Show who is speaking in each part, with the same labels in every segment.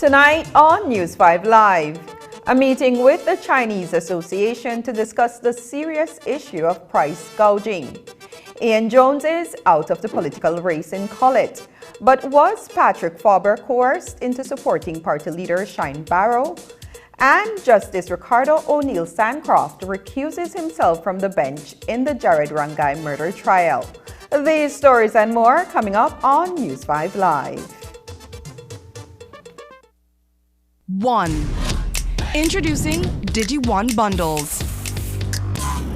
Speaker 1: Tonight on News 5 Live, a meeting with the Chinese Association to discuss the serious issue of price gouging. Ian Jones is out of the political race in Collett, but was Patrick Faber coerced into supporting party leader Shine Barrow? And Justice Ricardo O'Neill Sancroft recuses himself from the bench in the Jared Rangai murder trial. These stories and more coming up on News 5 Live.
Speaker 2: 1. Introducing Digi1 Bundles.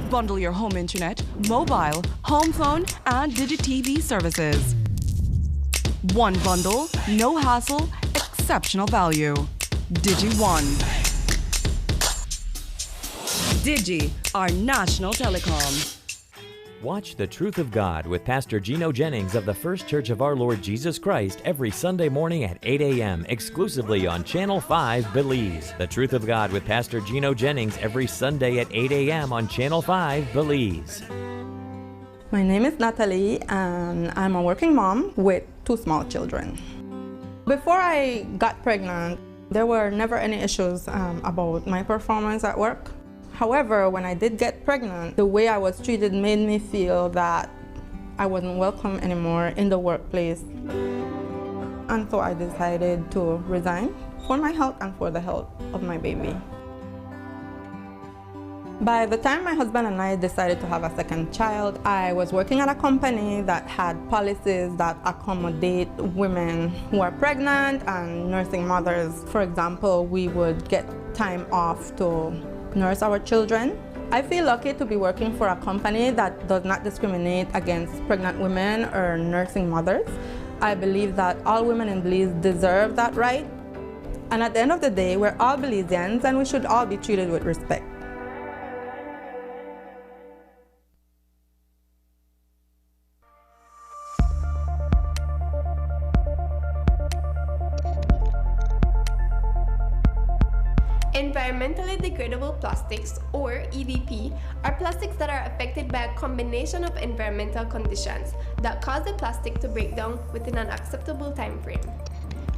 Speaker 2: Bundle your home internet, mobile, home phone, and DigiTV services. One bundle, no hassle, exceptional value. Digi1. Digi, our national telecom.
Speaker 3: Watch The Truth of God with Pastor Gino Jennings of the First Church of Our Lord Jesus Christ every Sunday morning at 8 a.m. exclusively on Channel 5 Belize. The Truth of God with Pastor Gino Jennings every Sunday at 8 a.m. on Channel 5 Belize.
Speaker 4: My name is Natalie and I'm a working mom with 2 small children. Before I got pregnant, there were never any issues about my performance at work. However, when I did get pregnant, the way I was treated made me feel that I wasn't welcome anymore in the workplace. And so I decided to resign for my health and for the health of my baby. By the time my husband and I decided to have a second child, I was working at a company that had policies that accommodate women who are pregnant and nursing mothers. For example, we would get time off to nurse our children. I feel lucky to be working for a company that does not discriminate against pregnant women or nursing mothers. I believe that all women in Belize deserve that right. And at the end of the day, we're all Belizeans and we should all be treated with respect.
Speaker 5: Environmentally degradable plastics, or EDP, are plastics that are affected by a combination of environmental conditions that cause the plastic to break down within an acceptable time frame.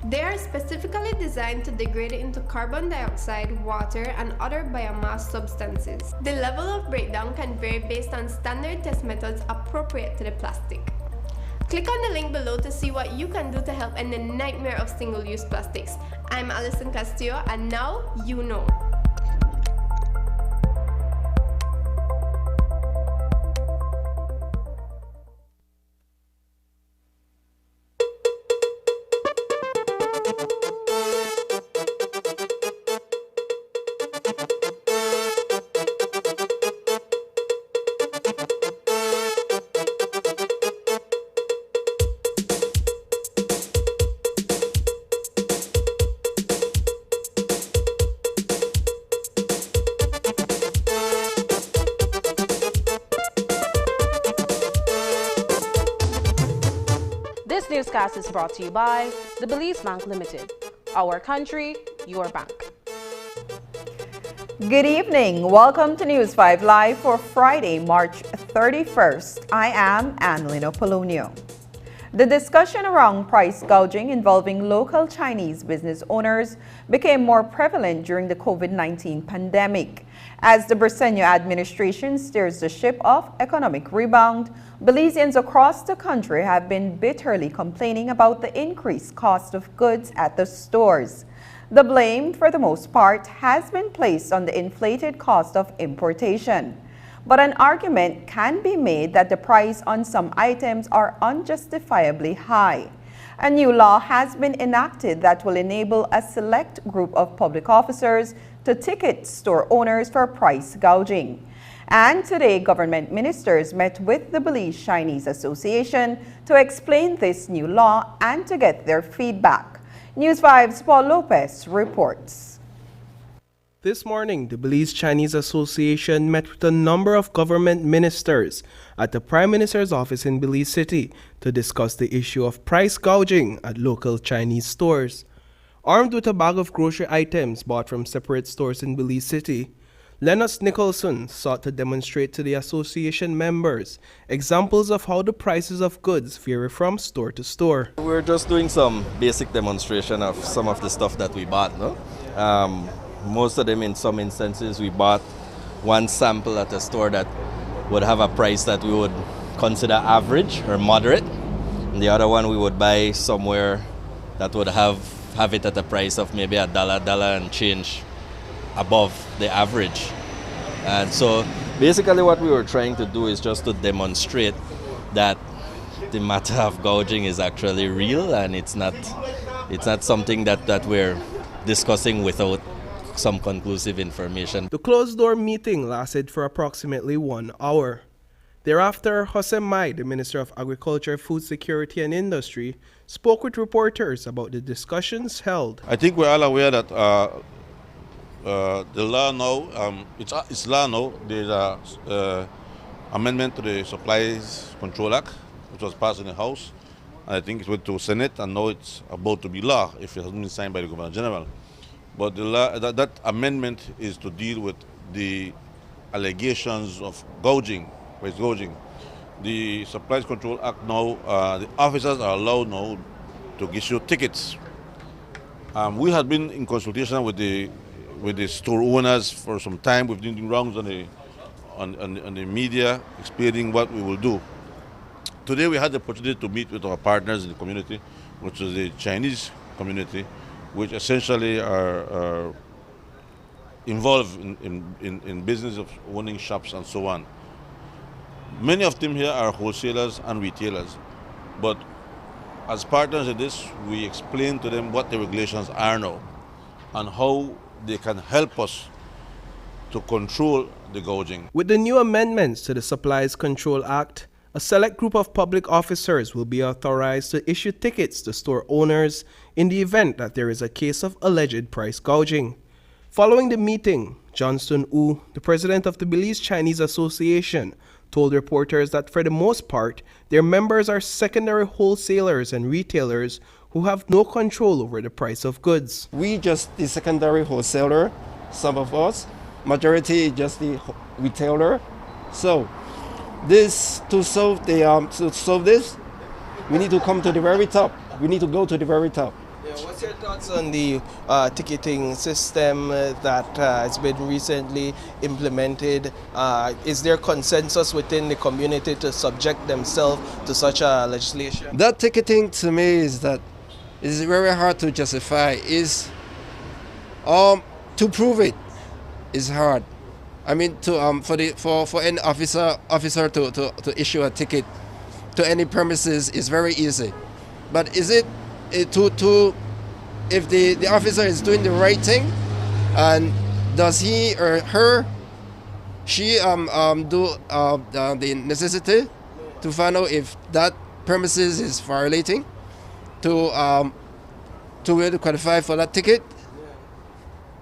Speaker 5: They are specifically designed to degrade into carbon dioxide, water, and other biomass substances. The level of breakdown can vary based on standard test methods appropriate to the plastic. Click on the link below to see what you can do to help end the nightmare of single-use plastics. I'm Alison Castillo, and now you know.
Speaker 6: This newscast is brought to you by the Belize Bank Limited. Our country, your bank.
Speaker 1: Good evening. Welcome to News 5 Live for Friday, March 31st. I am Annalena Polonio. The discussion around price gouging involving local Chinese business owners became more prevalent during the COVID-19 pandemic. As the Briceño administration steers the ship of economic rebound, Belizeans across the country have been bitterly complaining about the increased cost of goods at the stores. The blame, for the most part, has been placed on the inflated cost of importation. But an argument can be made that the price on some items are unjustifiably high. A new law has been enacted that will enable a select group of public officers to ticket store owners for price gouging. And today, government ministers met with the Belize Chinese Association to explain this new law and to get their feedback. News 5's Paul Lopez reports.
Speaker 7: This morning, the Belize Chinese Association met with a number of government ministers at the Prime Minister's office in Belize City to discuss the issue of price gouging at local Chinese stores. Armed with a bag of grocery items bought from separate stores in Belize City, Lennox Nicholson sought to demonstrate to the association members examples of how the prices of goods vary from store to store.
Speaker 8: We're just doing some basic demonstration of some of the stuff that we bought. No? Most of them, in some instances, we bought one sample at a store that would have a price that we would consider average or moderate. And the other one we would buy somewhere that would have it at a price of maybe $1 and change above the average. And so basically what we were trying to do is just to demonstrate that the matter of gouging is actually real, and it's not something that we're discussing without some conclusive information.
Speaker 7: The closed-door meeting lasted for approximately 1 hour. Thereafter, Jose Mai, the Minister of Agriculture, Food Security and Industry, spoke with reporters about the discussions held.
Speaker 9: I think we're all aware that the law now, it's law now, there's an amendment to the Supplies Control Act, which was passed in the House. And I think it went to Senate, and now it's about to be law if it hasn't been signed by the Governor General. But the law, that amendment is to deal with the allegations of gouging, price gouging. The Supplies Control Act now, the officers are allowed now to issue tickets. We had been in consultation with the store owners for some time. We've been doing rounds on the media explaining what we will do. Today we had the opportunity to meet with our partners in the community, which is the Chinese community, which essentially are involved in business of owning shops and so on. Many of them here are wholesalers and retailers, but as partners in this, we explain to them what the regulations are now and how they can help us to control the gouging.
Speaker 7: With the new amendments to the Supplies Control Act, a select group of public officers will be authorized to issue tickets to store owners in the event that there is a case of alleged price gouging. Following the meeting, Johnston Wu, the president of the Belize Chinese Association, told reporters that for the most part, their members are secondary wholesalers and retailers who have no control over the price of goods.
Speaker 10: We just the secondary wholesaler some of us. Majority is just the retailer. So this to solve this, we need to come to the very top. We need to go to the very top.
Speaker 7: Yeah, what's your thoughts on the ticketing system that has been recently implemented? Is there consensus within the community to subject themselves to such a legislation?
Speaker 10: That ticketing to me is very hard to justify. To prove it is hard. I mean, for any officer to issue a ticket to any premises is very easy. But is it if the officer is doing the right thing, and does he or she do the necessity to find out if that premises is violating to really qualify for that ticket?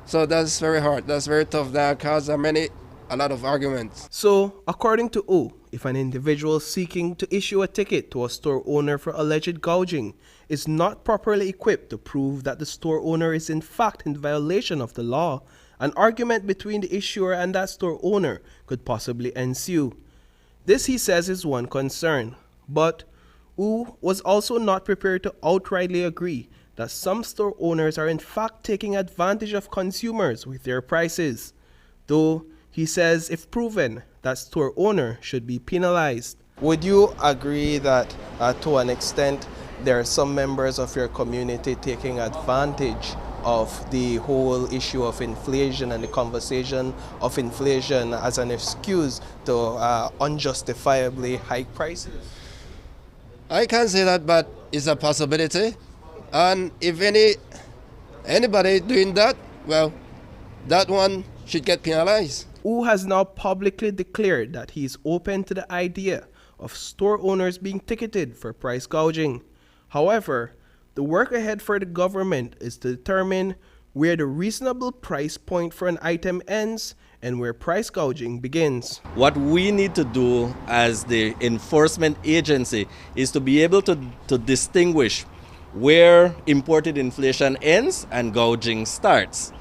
Speaker 10: So that's very hard. That's very tough. That causes a lot of arguments.
Speaker 7: So, according to O, if an individual seeking to issue a ticket to a store owner for alleged gouging is not properly equipped to prove that the store owner is in fact in violation of the law, an argument between the issuer and that store owner could possibly ensue. This, he says, is one concern. But O was also not prepared to outrightly agree that some store owners are in fact taking advantage of consumers with their prices, though he says if proven, that store owner should be penalized. Would you agree that to an extent there are some members of your community taking advantage of the whole issue of inflation and the conversation of inflation as an excuse to unjustifiably hike prices?
Speaker 10: I can't say that, but it's a possibility. And if anybody doing that, well, that one should get penalized.
Speaker 7: Wu has now publicly declared that he is open to the idea of store owners being ticketed for price gouging. However, the work ahead for the government is to determine where the reasonable price point for an item ends and where price gouging begins.
Speaker 8: What we need to do as the enforcement agency is to be able to distinguish where imported inflation ends and gouging starts.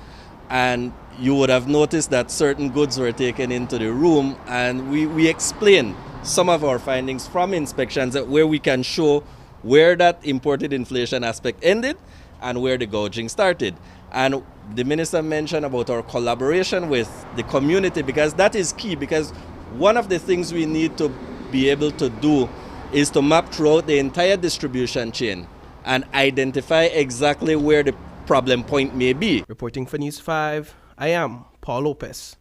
Speaker 8: And you would have noticed that certain goods were taken into the room, and we explain some of our findings from inspections where we can show where that imported inflation aspect ended and where the gouging started. And the minister mentioned about our collaboration with the community, because that is key, because one of the things we need to be able to do is to map throughout the entire distribution chain and identify exactly where the problem point may be.
Speaker 7: Reporting for News 5, I am Paul Lopez.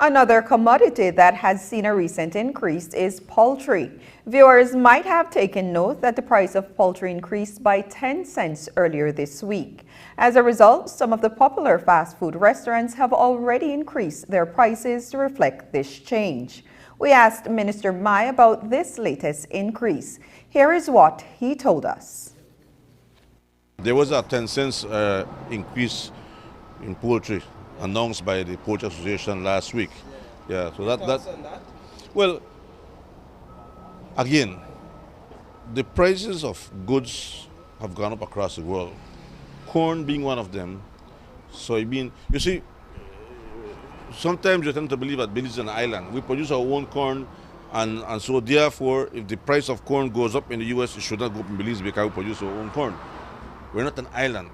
Speaker 1: Another commodity that has seen a recent increase is poultry. Viewers might have taken note that the price of poultry increased by 10 cents earlier this week. As a result, some of the popular fast food restaurants have already increased their prices to reflect this change. We asked Minister Mai about this latest increase. Here is what he told us.
Speaker 9: There was a 10 cents increase in poultry announced by the Poultry Association last week. Yeah, so that. Well, again, the prices of goods have gone up across the world. Corn being one of them. Soybean. You see, sometimes you tend to believe that Belize is an island. We produce our own corn, and so therefore, if the price of corn goes up in the U.S., it should not go up in Belize because we produce our own corn. We're not an island.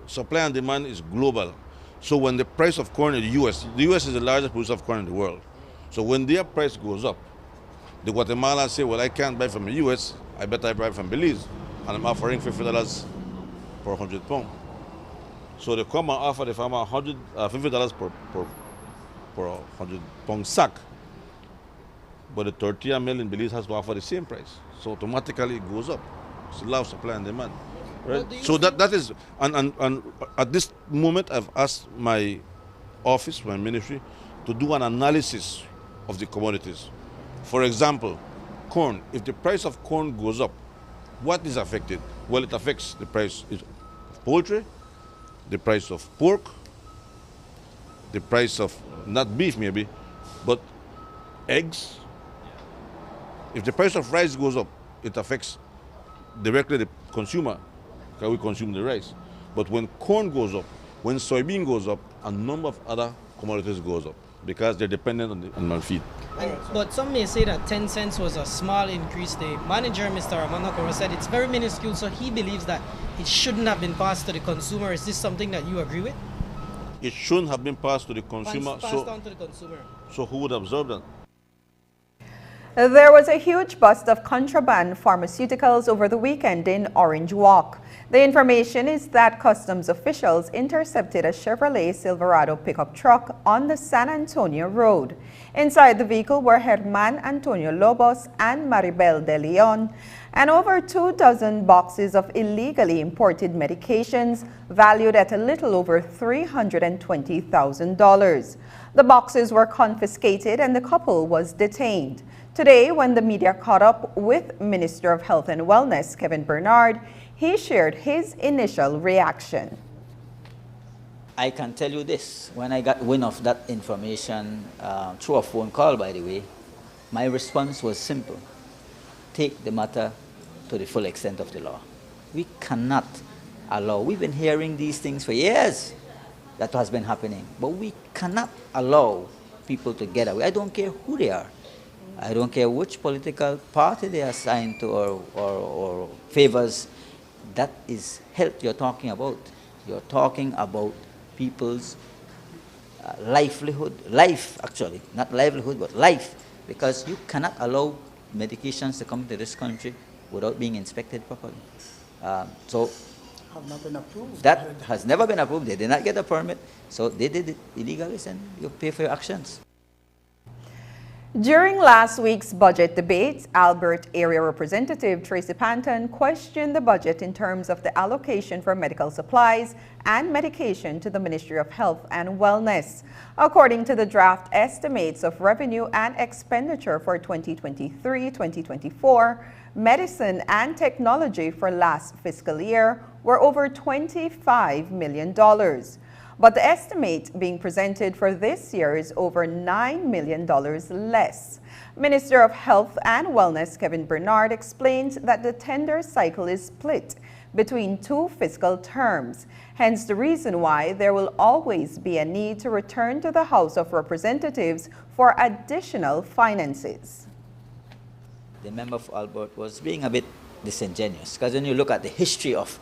Speaker 9: Supply and demand is global. So when the price of corn in the U.S. is the largest producer of corn in the world. So when their price goes up, the Guatemalans say, well, I can't buy from the U.S., I better buy from Belize, and I'm offering $50 for 100 pounds. So they come and offer the farmer $50 per 100 pound sack. But the tortilla mill in Belize has to offer the same price. So automatically it goes up. It's a law of supply and demand. Right? So that is, and at this moment I've asked my office, my ministry, to do an analysis of the commodities. For example, corn. If the price of corn goes up, what is affected? Well, it affects the price of poultry, the price of pork, the price of, not beef maybe, but eggs. If the price of rice goes up, it affects directly the consumer, because we consume the rice. But when corn goes up, When soybean goes up, a number of other commodities goes up because they're dependent on the animal feed.
Speaker 11: But some may say that 10 cents was a small increase. The manager, Mr. Ramanakoro, said it's very minuscule, so he believes that it shouldn't have been passed to the consumer. Is this something that you agree with?
Speaker 9: It shouldn't have been passed to the consumer.
Speaker 11: Passed on to the consumer.
Speaker 9: So who would observe that?
Speaker 1: There was a huge bust of contraband pharmaceuticals over the weekend in Orange Walk. The information is that customs officials intercepted a Chevrolet Silverado pickup truck on the San Antonio Road. Inside the vehicle were Herman Antonio Lobos and Maribel de Leon, and over 24 boxes of illegally imported medications valued at a little over $320,000. The boxes were confiscated and the couple was detained. Today, when the media caught up with Minister of Health and Wellness, Kevin Bernard, he shared his initial reaction.
Speaker 12: I can tell you this, when I got wind of that information through a phone call, by the way, my response was simple. Take the matter to the full extent of the law. We cannot allow, we've been hearing these things for years, that has been happening, but we cannot allow people to get away. I don't care who they are. I don't care which political party they are assigned to or favors. That is health you're talking about. You're talking about people's livelihood, life actually, not livelihood, but life, because you cannot allow medications to come to this country without being inspected properly. So
Speaker 13: have not been approved.
Speaker 12: That has never been approved. They did not get a permit, so they did it illegally, and you pay for your actions.
Speaker 1: During last week's budget debates, Albert Area Representative Tracy Panton questioned the budget in terms of the allocation for medical supplies and medication to the Ministry of Health and Wellness. According to the draft estimates of revenue and expenditure for 2023-2024, medicine and technology for last fiscal year were over $25 million. But the estimate being presented for this year is over $9 million less. Minister of Health and Wellness Kevin Bernard explained that the tender cycle is split between 2 fiscal terms, hence the reason why there will always be a need to return to the House of Representatives for additional finances.
Speaker 12: The member for Albert was being a bit disingenuous, because when you look at the history of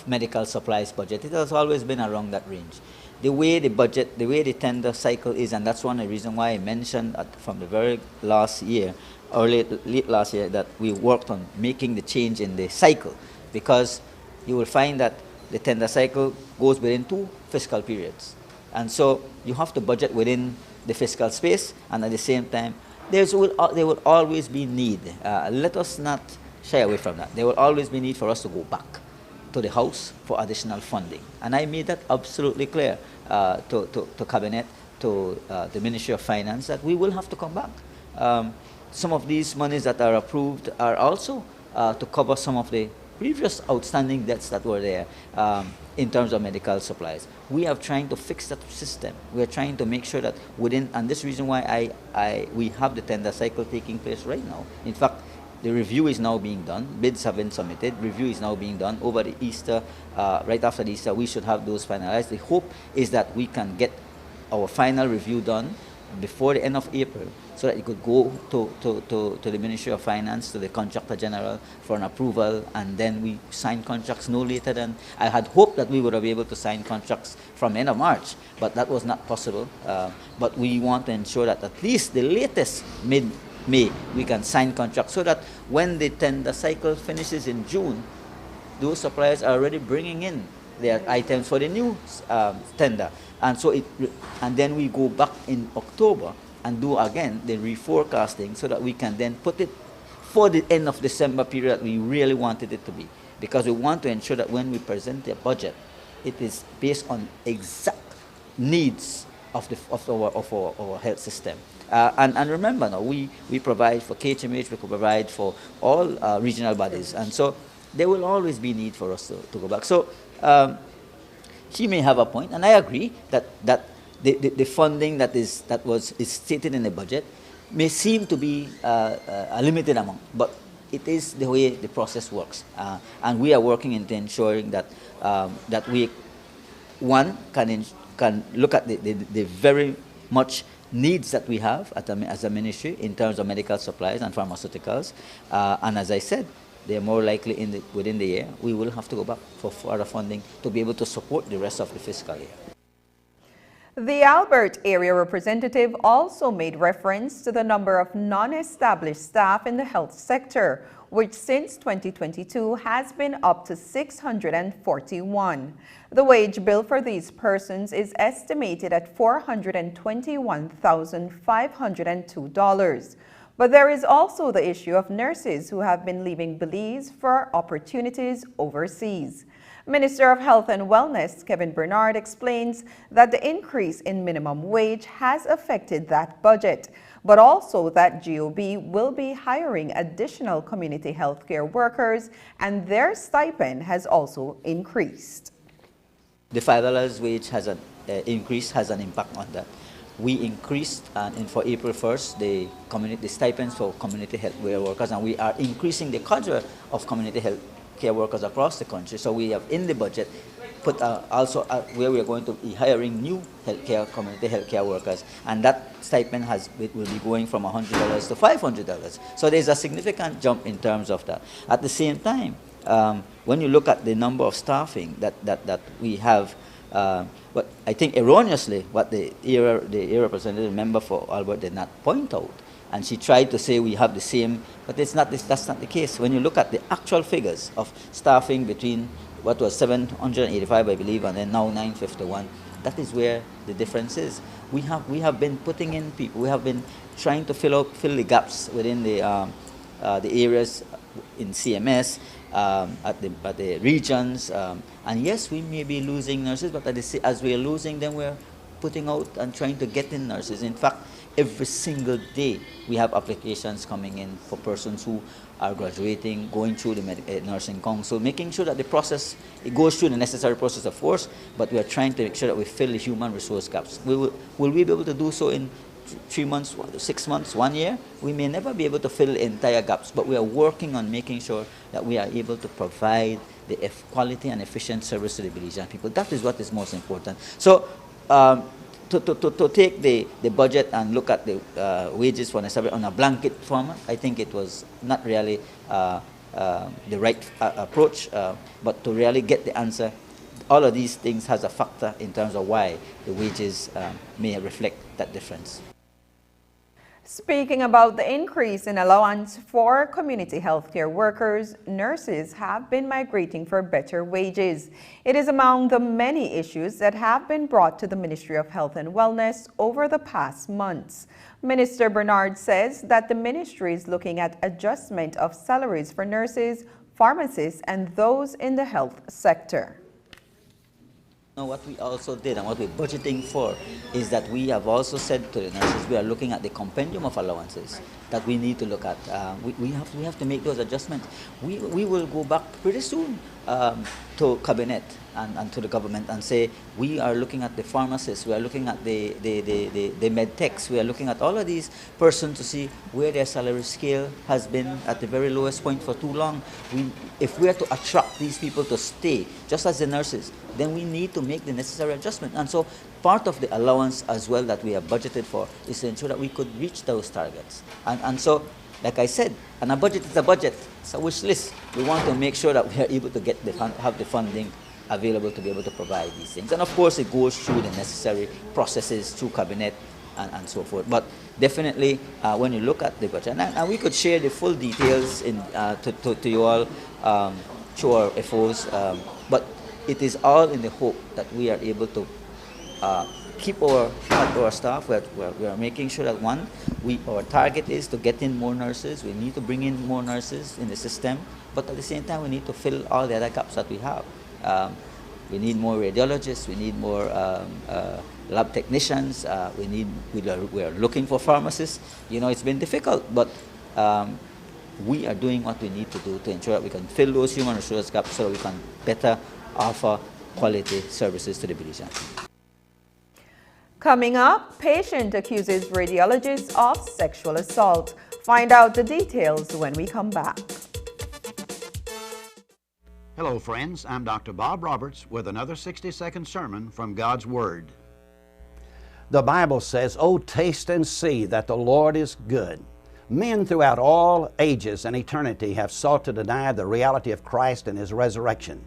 Speaker 12: medical supplies budget, it has always been around that range. The way the budget, the way the tender cycle is, and that's one of the reasons why I mentioned from the very last year, or late last year, that we worked on making the change in the cycle, because you will find that the tender cycle goes within 2 fiscal periods. And so you have to budget within the fiscal space, and at the same time, there will always be need. Let us not shy away from that. There will always be need for us to go back to the House for additional funding. And I made that absolutely clear to Cabinet, to the Ministry of Finance, that we will have to come back. Some of these monies that are approved are also to cover some of the previous outstanding debts that were there in terms of medical supplies. We are trying to fix that system. We are trying to make sure that within, and this is the reason why we have the tender cycle taking place right now. In fact, the review is now being done. Bids have been submitted. Review is now being done over the Easter. Right after the Easter, we should have those finalized. The hope is that we can get our final review done before the end of April, so that it could go to the Ministry of Finance, to the Contractor General for an approval, and then we sign contracts no later than, I had hoped that we would be able to sign contracts from the end of March, but that was not possible. But we want to ensure that at least the latest mid-May, we can sign contracts, so that when the tender cycle finishes in June, those suppliers are already bringing in their items for the new tender. And so and then we go back in October and do again the reforecasting, so that we can then put it for the end of December period that we really wanted it to be. Because we want to ensure that when we present the budget, it is based on exact needs of our health system. And remember now, we provide for KHMH, we provide for all regional bodies, and so there will always be need for us to go back. So she may have a point, and I agree that the funding that is stated in the budget may seem to be a limited amount, but it is the way the process works, and we are working into ensuring that that we one can look at the very much needs that we have as a ministry in terms of medical supplies and pharmaceuticals. And as I said, they are more likely within the year, we will have to go back for further funding to be able to support the rest of the fiscal year.
Speaker 1: The Albert area representative also made reference to the number of non-established staff in the health sector, which since 2022 has been up to 641. The wage bill for these persons is estimated at $421,502. But there is also the issue of nurses who have been leaving Belize for opportunities overseas. Minister of Health and Wellness, Kevin Bernard, explains that the increase in minimum wage has affected that budget, but also that GOB will be hiring additional community health care workers and their stipend has also increased.
Speaker 12: The $5 wage has an increase, has an impact on that. We increased for April 1st the stipends for community health care workers, and we are increasing the cadre of community health care workers across the country. So we have in the budget put also where we are going to be hiring new community healthcare workers, and that stipend will be going from $100 to $500. So there's a significant jump in terms of that. At the same time, when you look at the number of staffing that we have, but I think erroneously what the area representative member for Albert did not point out, and she tried to say we have the same, but that's not the case. When you look at the actual figures of staffing between what was 785, I believe, and then now 951, that is where the difference is. We have been putting in people. We have been trying to fill the gaps within the areas in CMS, at the regions, and yes, we may be losing nurses, but as we are losing them, we're putting out and trying to get in nurses. In fact, every single day we have applications coming in for persons who are graduating, going through the nursing council, making sure that the process, it goes through the necessary process, of course, but we are trying to make sure that we fill the human resource gaps. Will we be able to do so in 3 months, 6 months, 1 year? We may never be able to fill the entire gaps, but we are working on making sure that we are able to provide the quality and efficient service to the Belizean people. That is what is most important. So to take the budget and look at the wages for on a blanket format, I think it was not really the right approach, but to really get the answer, all of these things has a factor in terms of why the wages may reflect that difference.
Speaker 1: Speaking about the increase in allowance for community healthcare workers, nurses have been migrating for better wages. It is among the many issues that have been brought to the Ministry of Health and Wellness over the past months. Minister Bernard says that the ministry is looking at adjustment of salaries for nurses, pharmacists, and those in the health sector.
Speaker 12: Now, what we also did and what we're budgeting for is that we have also said to the nurses we are looking at the compendium of allowances that we need to look at. We have to make those adjustments. We will go back pretty soon to cabinet and to the government and say we are looking at the pharmacists, we are looking at the med techs, we are looking at all of these persons to see where their salary scale has been at the very lowest point for too long. If we are to attract these people to stay, just as the nurses, then we need to make the necessary adjustment. And so part of the allowance as well that we have budgeted for is to ensure that we could reach those targets. And so, like I said, and a budget is a budget, it's a wish list. We want to make sure that we are able to get have the funding available to be able to provide these things. And of course, it goes through the necessary processes through cabinet and so forth. But definitely, when you look at the budget, and we could share the full details to you all through our FOs, but it is all in the hope that we are able to keep our staff. We are making sure that our target is to get in more nurses. We need to bring in more nurses in the system, but at the same time we need to fill all the other gaps that we have. We need more radiologists. We need more lab technicians. We are looking for pharmacists. You know, it's been difficult, but we are doing what we need to do to ensure that we can fill those human resource gaps so we can better offer quality services to the Belizean.
Speaker 1: Coming up, patient accuses radiologist of sexual assault. Find out the details when we come back.
Speaker 14: Hello, friends. I'm Dr. Bob Roberts with another 60-second sermon from God's Word. The Bible says, "Oh, taste and see that the Lord is good." Men throughout all ages and eternity have sought to deny the reality of Christ and His resurrection.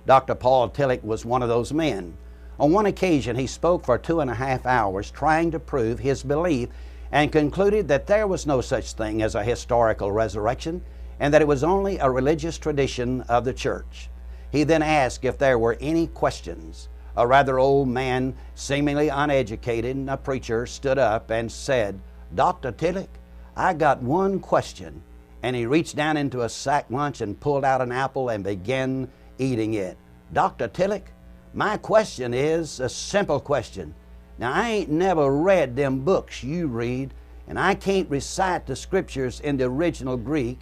Speaker 14: Dr. Paul Tillich was one of those men. On one occasion, he spoke for 2.5 hours trying to prove his belief and concluded that there was no such thing as a historical resurrection and that it was only a religious tradition of the church. He then asked if there were any questions. A rather old man, seemingly uneducated, a preacher, stood up and said, "Dr. Tillich, I got one question." And he reached down into a sack lunch and pulled out an apple and began eating it. "Dr. Tillich, my question is a simple question. Now, I ain't never read them books you read, and I can't recite the scriptures in the original Greek."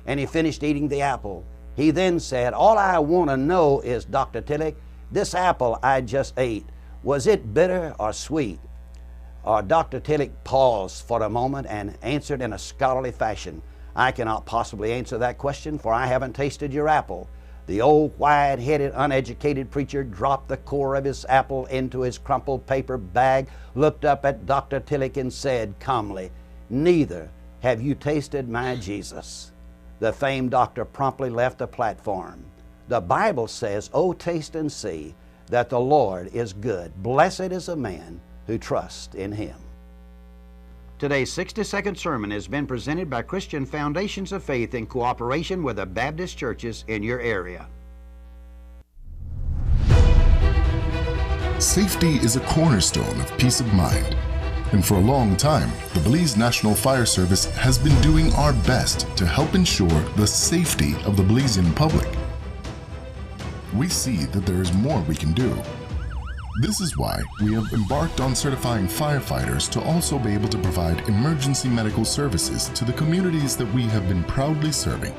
Speaker 14: And he finished eating the apple. He then said, "All I want to know is, Dr. Tillich, this apple I just ate, was it bitter or sweet?" Dr. Tillich paused for a moment and answered in a scholarly fashion, "I cannot possibly answer that question, for I haven't tasted your apple." The old white-headed, uneducated preacher dropped the core of his apple into his crumpled paper bag, looked up at Dr. Tillich and said calmly, "Neither have you tasted my Jesus." The famed doctor promptly left the platform. The Bible says, "Oh, taste and see that the Lord is good. Blessed is a man who trusts in Him." Today's 60-second sermon has been presented by Christian Foundations of Faith in cooperation with the Baptist churches in your area.
Speaker 15: Safety is a cornerstone of peace of mind. And for a long time, the Belize National Fire Service has been doing our best to help ensure the safety of the Belizean public. We see that there is more we can do. This is why we have embarked on certifying firefighters to also be able to provide emergency medical services to the communities that we have been proudly serving.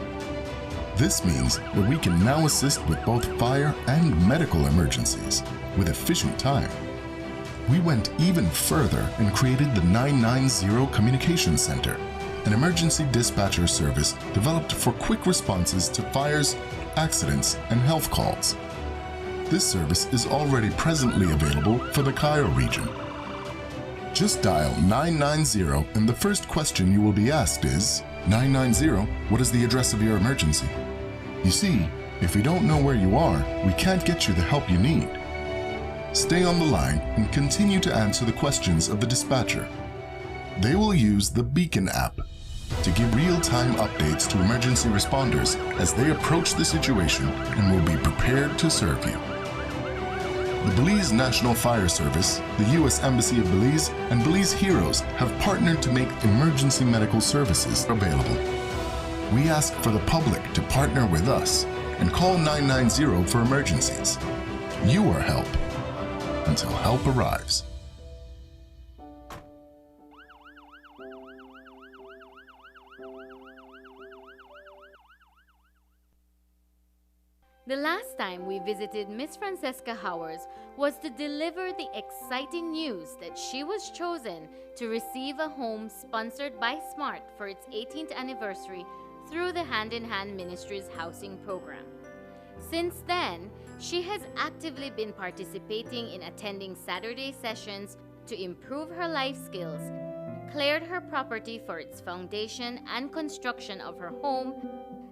Speaker 15: This means that we can now assist with both fire and medical emergencies with efficient time. We went even further and created the 990 Communication Center, an emergency dispatcher service developed for quick responses to fires, accidents, and health calls. This service is already presently available for the Cairo region. Just dial 990 and the first question you will be asked is, "990, what is the address of your emergency?" You see, if we don't know where you are, we can't get you the help you need. Stay on the line and continue to answer the questions of the dispatcher. They will use the Beacon app to give real-time updates to emergency responders as they approach the situation and will be prepared to serve you. The Belize National Fire Service, the U.S. Embassy of Belize, and Belize Heroes have partnered to make emergency medical services available. We ask for the public to partner with us and call 990 for emergencies. You are help until help arrives.
Speaker 16: The last time we visited Miss Francesca Howers was to deliver the exciting news that she was chosen to receive a home sponsored by SMART for its 18th anniversary through the Hand in Hand Ministries housing program. Since then, she has actively been participating in attending Saturday sessions to improve her life skills, cleared her property for its foundation and construction of her home,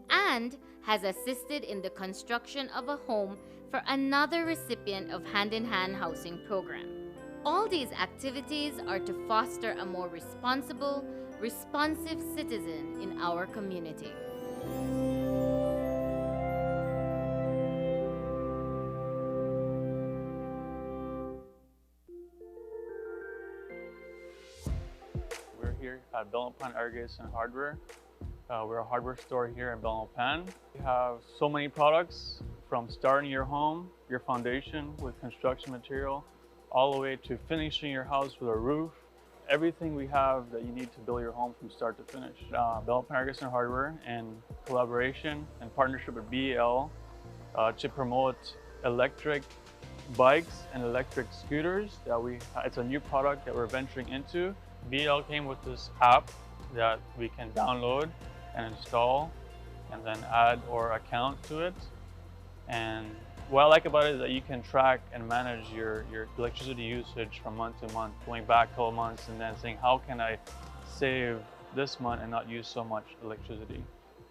Speaker 16: and has assisted in the construction of a home for another recipient of Hand in Hand housing program. All these activities are to foster a more responsible, responsive citizen in our community.
Speaker 17: We're here at Bntu Irrigation Hardware. We're a hardware store here in Bntu. We have so many products, from starting your home, your foundation with construction material, all the way to finishing your house with a roof. Everything we have that you need to build your home from start to finish. Bntu Irrigation Hardware, in collaboration and partnership with BEL, to promote electric bikes and electric scooters. It's a new product that we're venturing into. BEL came with this app that we can download and install and then add our account to it. And what I like about it is that you can track and manage your electricity usage from month to month, going back 12 months and then saying, how can I save this month and not use so much electricity?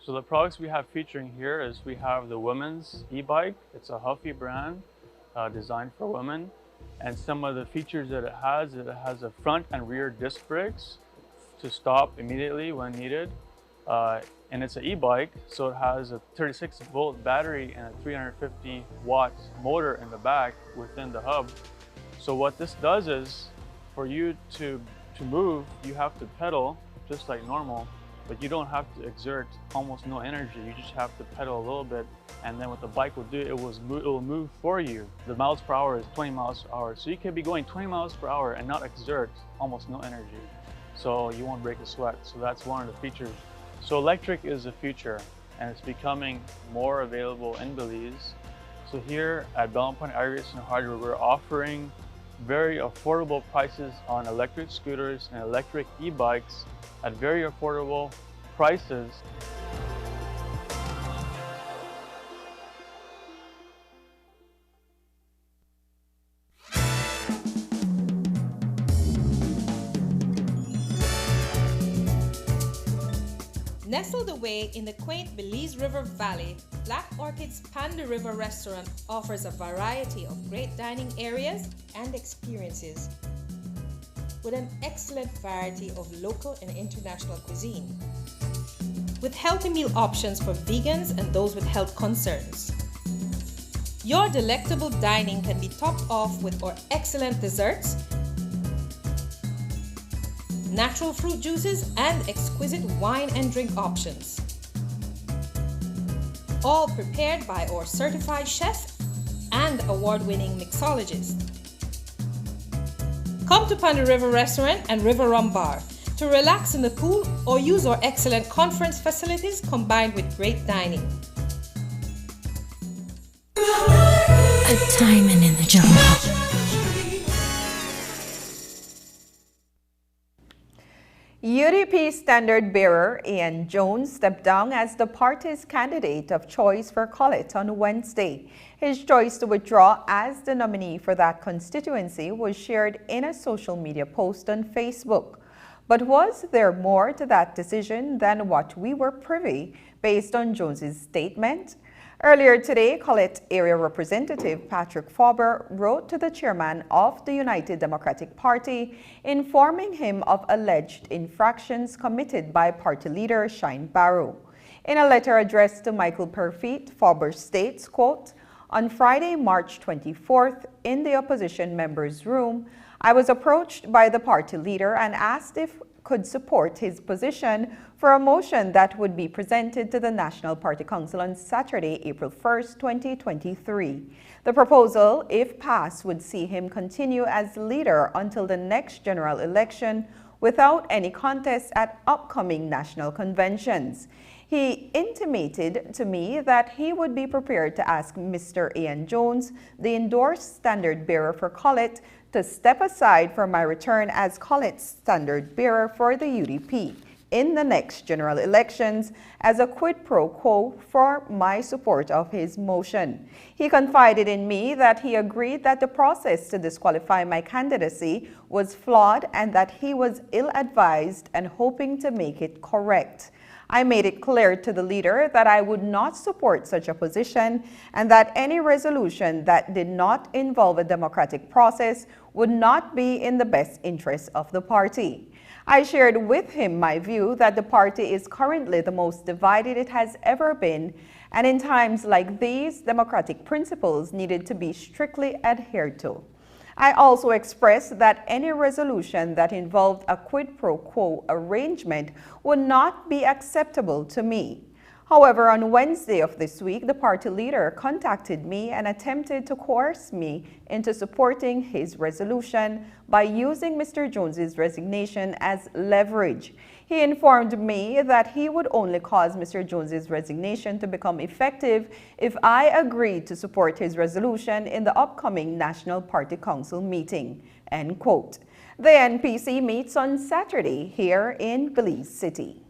Speaker 17: So the products we have featuring here is we have the women's e-bike. It's a Huffy brand designed for women. And some of the features that it has a front and rear disc brakes to stop immediately when needed. And it's an e-bike, so it has a 36-volt battery and a 350-watt motor in the back within the hub. So what this does is, for you to move, you have to pedal just like normal, but you don't have to exert almost no energy. You just have to pedal a little bit, and then what the bike will do, it will move for you. The miles per hour is 20 miles per hour, so you can be going 20 miles per hour and not exert almost no energy. So you won't break a sweat. So that's one of the features. So electric is the future, and it's becoming more available in Belize. So here at Belmont Point Aggregates and Hardware, we're offering very affordable prices on electric scooters and electric e-bikes at very affordable prices.
Speaker 18: Nestled away in the quaint Belize River Valley, Black Orchid's Panda River Restaurant offers a variety of great dining areas and experiences with an excellent variety of local and international cuisine, with healthy meal options for vegans and those with health concerns. Your delectable dining can be topped off with our excellent desserts, natural fruit juices, and exquisite wine and drink options. All prepared by our certified chef and award-winning mixologist. Come to Panda River Restaurant and River Rum Bar to relax in the pool or use our excellent conference facilities combined with great dining.
Speaker 19: A diamond in the jungle.
Speaker 1: UDP standard bearer Ian Jones stepped down as the party's candidate of choice for Collet on Wednesday. His choice to withdraw as the nominee for that constituency was shared in a social media post on Facebook. But was there more to that decision than what we were privy based on Jones's statement? Earlier today, Collet Area Representative Patrick Faber wrote to the chairman of the United Democratic Party, informing him of alleged infractions committed by party leader Shine Barrow. In a letter addressed to Michael Perfeet, Faber states, quote, "On Friday, March 24th, in the opposition members' room, I was approached by the party leader and asked if could support his position for a motion that would be presented to the National Party Council on Saturday, April 1st, 2023. The proposal, if passed, would see him continue as leader until the next general election without any contest at upcoming national conventions. He intimated to me that he would be prepared to ask Mr. Ian Jones, the endorsed standard bearer for Collet, to step aside for my return as Collet's standard bearer for the UDP in the next general elections as a quid pro quo for my support of his motion. He confided in me that he agreed that the process to disqualify my candidacy was flawed and that he was ill-advised and hoping to make it correct. I made it clear to the leader that I would not support such a position and that any resolution that did not involve a democratic process would not be in the best interest of the party. I shared with him my view that the party is currently the most divided it has ever been, and in times like these, democratic principles needed to be strictly adhered to. I also expressed that any resolution that involved a quid pro quo arrangement would not be acceptable to me. However, on Wednesday of this week, the party leader contacted me and attempted to coerce me into supporting his resolution by using Mr. Jones's resignation as leverage. He informed me that he would only cause Mr. Jones's resignation to become effective if I agreed to support his resolution in the upcoming National Party Council meeting. End quote. The NPC meets on Saturday here in Belize City.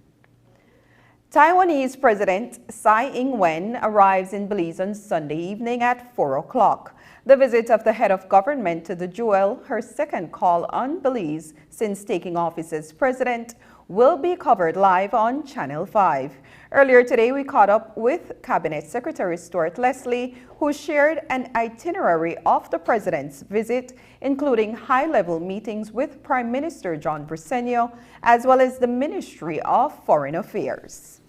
Speaker 1: Taiwanese President Tsai Ing-wen arrives in Belize on Sunday evening at 4 o'clock. The visit of the head of government to the Jewel, her second call on Belize since taking office as president, will be covered live on Channel 5. Earlier today, we caught up with Cabinet Secretary Stuart Leslie, who shared an itinerary of the president's visit, including high-level meetings with Prime Minister John Briceño, as well as the Ministry of Foreign Affairs.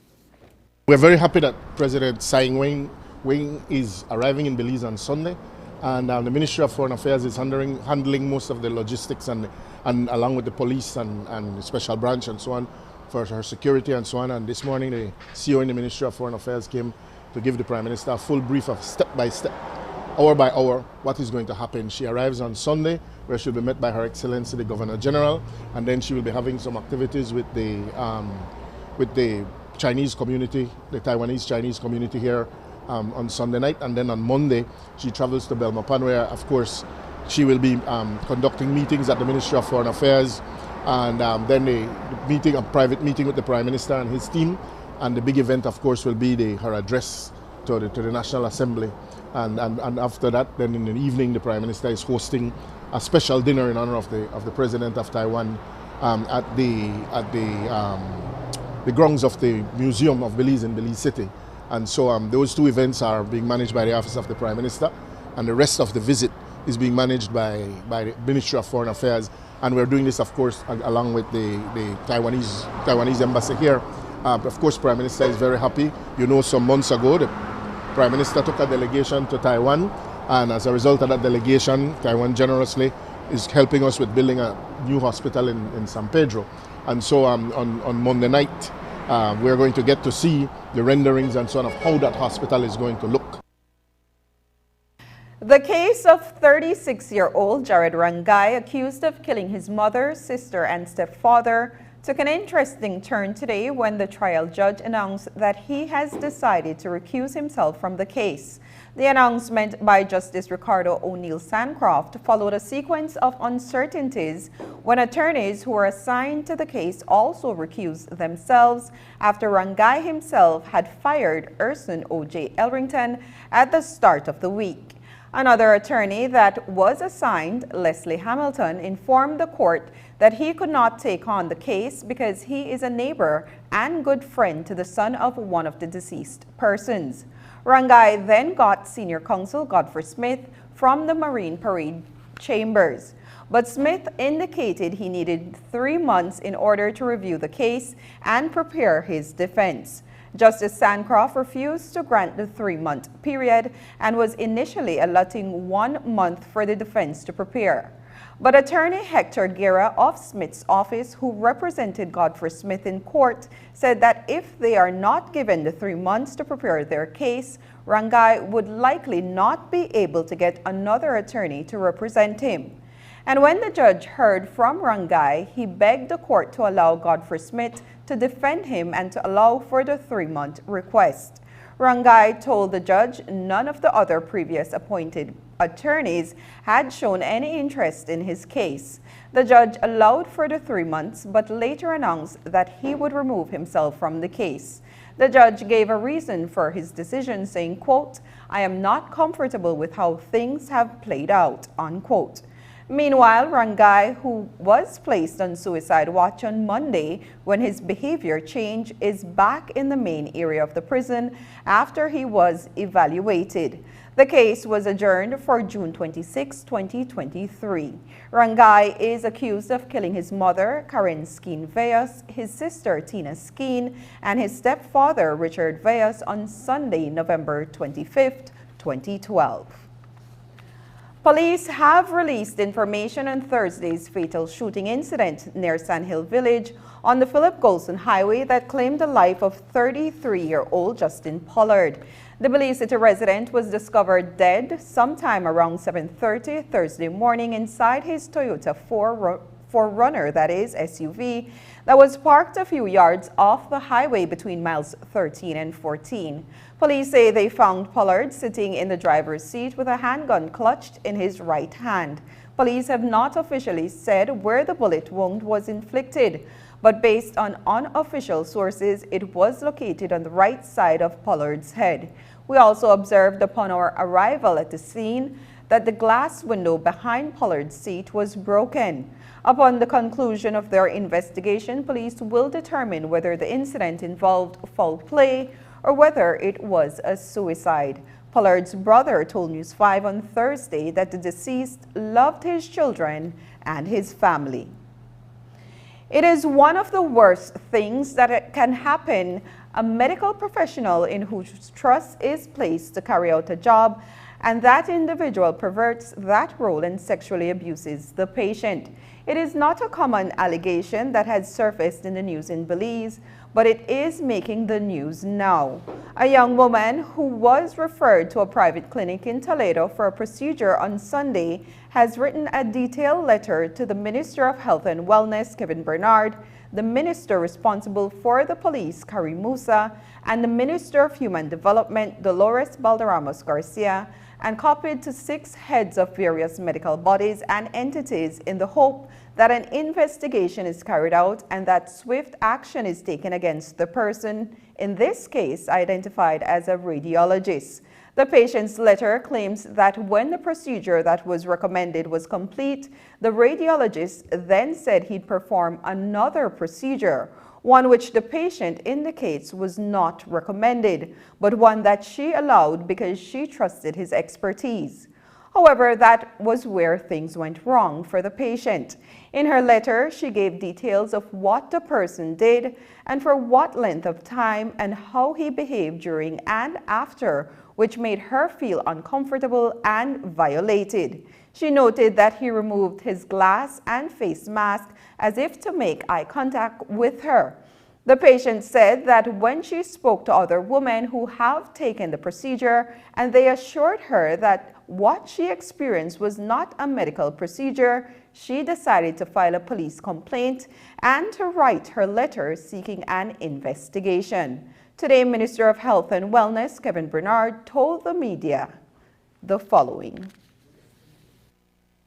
Speaker 20: We're very happy that President Tsai Ing-wen is arriving in Belize on Sunday, and the Ministry of Foreign Affairs is handling most of the logistics and along with the police and the special branch and so on for her security and so on. And this morning the CEO in the Ministry of Foreign Affairs came to give the Prime Minister a full brief of step by step, hour by hour, what is going to happen. She arrives on Sunday, where she'll be met by Her Excellency the Governor General, and then she will be having some activities with the Chinese community, the Taiwanese Chinese community here on Sunday night, and then on Monday she travels to Belmopan, where of course she will be conducting meetings at the Ministry of Foreign Affairs, and then a private meeting with the Prime Minister and his team, and the big event of course will be her address to the National Assembly, and after that, then in the evening the Prime Minister is hosting a special dinner in honor of the President of Taiwan at the grounds of the Museum of Belize in Belize City. And so those two events are being managed by the Office of the Prime Minister, and the rest of the visit is being managed by the Ministry of Foreign Affairs. And we're doing this, of course, along with the Taiwanese embassy here. Of course, Prime Minister is very happy. You know, some months ago, the Prime Minister took a delegation to Taiwan, and as a result of that delegation, Taiwan generously is helping us with building a new hospital in San Pedro. And so on Monday night, we're going to get to see the renderings and so on of how that hospital is going to look.
Speaker 1: The case of 36-year-old Jared Rangai, accused of killing his mother, sister, and stepfather, took an interesting turn today when the trial judge announced that he has decided to recuse himself from the case. The announcement by Justice Ricardo O'Neill Sancroft followed a sequence of uncertainties when attorneys who were assigned to the case also recused themselves after Rangai himself had fired Erson O.J. Elrington at the start of the week. Another attorney that was assigned, Leslie Hamilton, informed the court that he could not take on the case because he is a neighbor and good friend to the son of one of the deceased persons. Rangai then got senior counsel Godfrey Smith from the Marine Parade Chambers, but Smith indicated he needed 3 months in order to review the case and prepare his defense. Justice Sancroft refused to grant the 3-month period and was initially allotting 1 month for the defense to prepare. But attorney Hector Guerra of Smith's office, who represented Godfrey Smith in court, said that if they are not given the 3 months to prepare their case, Rangai would likely not be able to get another attorney to represent him. And when the judge heard from Rangai, he begged the court to allow Godfrey Smith to defend him and to allow for the 3-month request. Rangai told the judge none of the other previous appointed attorneys had shown any interest in his case. The judge allowed for the 3 months, but later announced that he would remove himself from the case. The judge gave a reason for his decision, saying, quote, "I am not comfortable with how things have played out," unquote. Meanwhile, Rangai, who was placed on suicide watch on Monday when his behavior changed, is back in the main area of the prison after he was evaluated. The case was adjourned for June 26, 2023. Rangai is accused of killing his mother, Karen Skeen Veas, his sister, Tina Skeen, and his stepfather, Richard Veas, on Sunday, November 25, 2012. Police have released information on Thursday's fatal shooting incident near Sand Hill Village on the Philip Golson Highway that claimed the life of 33-year-old Justin Pollard. The Belize City resident was discovered dead sometime around 7:30 Thursday morning inside his Toyota 4Runner, that is, SUV, that was parked a few yards off the highway between miles 13 and 14. Police say they found Pollard sitting in the driver's seat with a handgun clutched in his right hand. Police have not officially said where the bullet wound was inflicted, but based on unofficial sources, it was located on the right side of Pollard's head. We also observed upon our arrival at the scene that the glass window behind Pollard's seat was broken. Upon the conclusion of their investigation, police will determine whether the incident involved foul play or whether it was a suicide. Pollard's brother told News 5 on Thursday that the deceased loved his children and his family. It is one of the worst things that can happen a medical professional in whose trust is placed to carry out a job, and that individual perverts that role and sexually abuses the patient. It is not a common allegation that has surfaced in the news in Belize, but it is making the news now. A young woman who was referred to a private clinic in Toledo for a procedure on Sunday has written a detailed letter to the Minister of Health and Wellness, Kevin Bernard, the Minister responsible for the police, Kari Musa, and the Minister of Human Development, Dolores Balderramos Garcia, and copied to 6 heads of various medical bodies and entities in the hope that an investigation is carried out and that swift action is taken against the person, in this case identified as a radiologist. The patient's letter claims that when the procedure that was recommended was complete, the radiologist then said he'd perform another procedure, one which the patient indicates was not recommended, but one that she allowed because she trusted his expertise. However, that was where things went wrong for the patient. In her letter, she gave details of what the person did and for what length of time and how he behaved during and after, which made her feel uncomfortable and violated. She noted that he removed his glass and face mask as if to make eye contact with her. The patient said that when she spoke to other women who have taken the procedure and they assured her that what she experienced was not a medical procedure, she decided to file a police complaint and to write her letter seeking an investigation. Today, Minister of Health and Wellness, Kevin Bernard, told the media the following.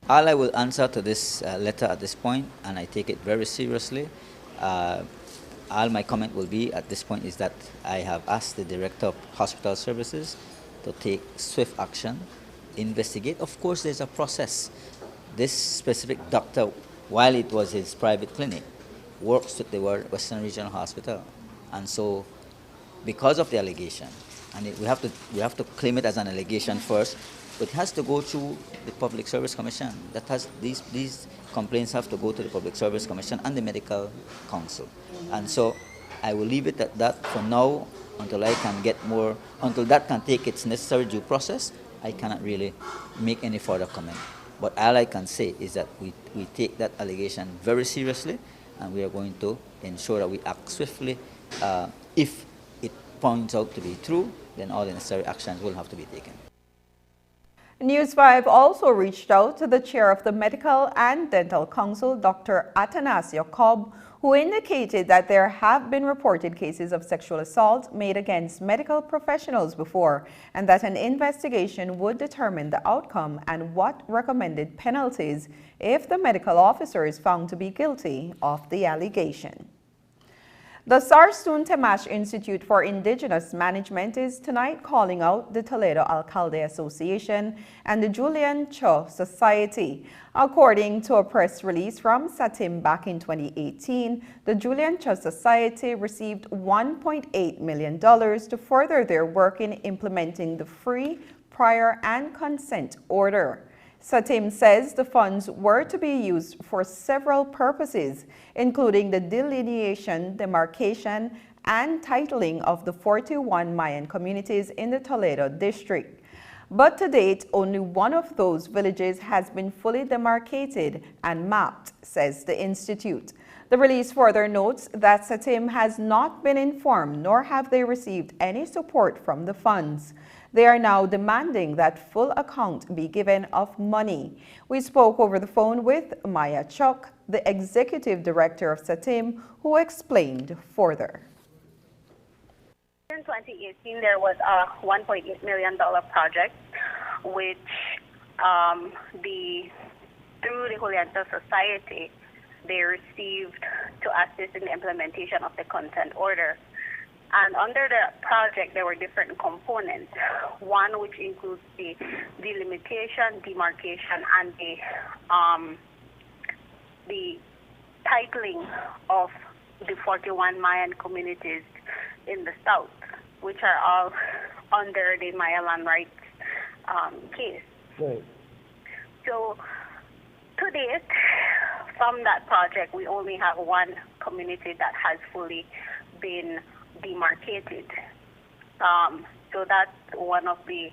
Speaker 12: All I will answer to this letter at this point, and I take it very seriously, all my comment will be at this point is that I have asked the Director of Hospital Services to take swift action, investigate. Of course, there's a process. This specific doctor, while it was his private clinic, works with the Western Regional Hospital. And so, because of the allegation, and we have to claim it as an allegation first, but it has to go through the Public Service Commission. That has these complaints have to go to the Public Service Commission and the Medical Council. And so I will leave it at that for now until I can get more, until that can take its necessary due process. I cannot really make any further comment. But all I can say is that we take that allegation very seriously, and we are going to ensure that we act swiftly. If it points out to be true, then all the necessary actions will have to be taken.
Speaker 1: News 5 also reached out to the chair of the Medical and Dental Council, Dr. Atanasio Cobb, who indicated that there have been reported cases of sexual assault made against medical professionals before, and that an investigation would determine the outcome and what recommended penalties if the medical officer is found to be guilty of the allegation. The Sarsoon Temash Institute for Indigenous Management is tonight calling out the Toledo Alcalde Association and the Julian Cho Society. According to a press release from SATIM back in 2018, the Julian Cho Society received $1.8 million to further their work in implementing the free, prior, and consent order. SATIM says the funds were to be used for several purposes, including the delineation, demarcation, and titling of the 41 Mayan communities in the Toledo district. But to date, only one of those villages has been fully demarcated and mapped, says the institute. The release further notes that SATIM has not been informed nor have they received any support from the funds. They are now demanding that full account be given of money. We spoke over the phone with Maya Chuk, the executive director of SATIM, who explained further.
Speaker 21: In 2018, there was a $1.8 million project, which through the Julian Cho Society, they received to assist in the implementation of the consent order. And under the project, there were different components. One which includes the delimitation, demarcation, and the titling of the 41 Mayan communities in the south, which are all under the Maya land rights case.
Speaker 2: Right.
Speaker 21: So to date, from that project, we only have one community that has fully been demarcated. So that's one of the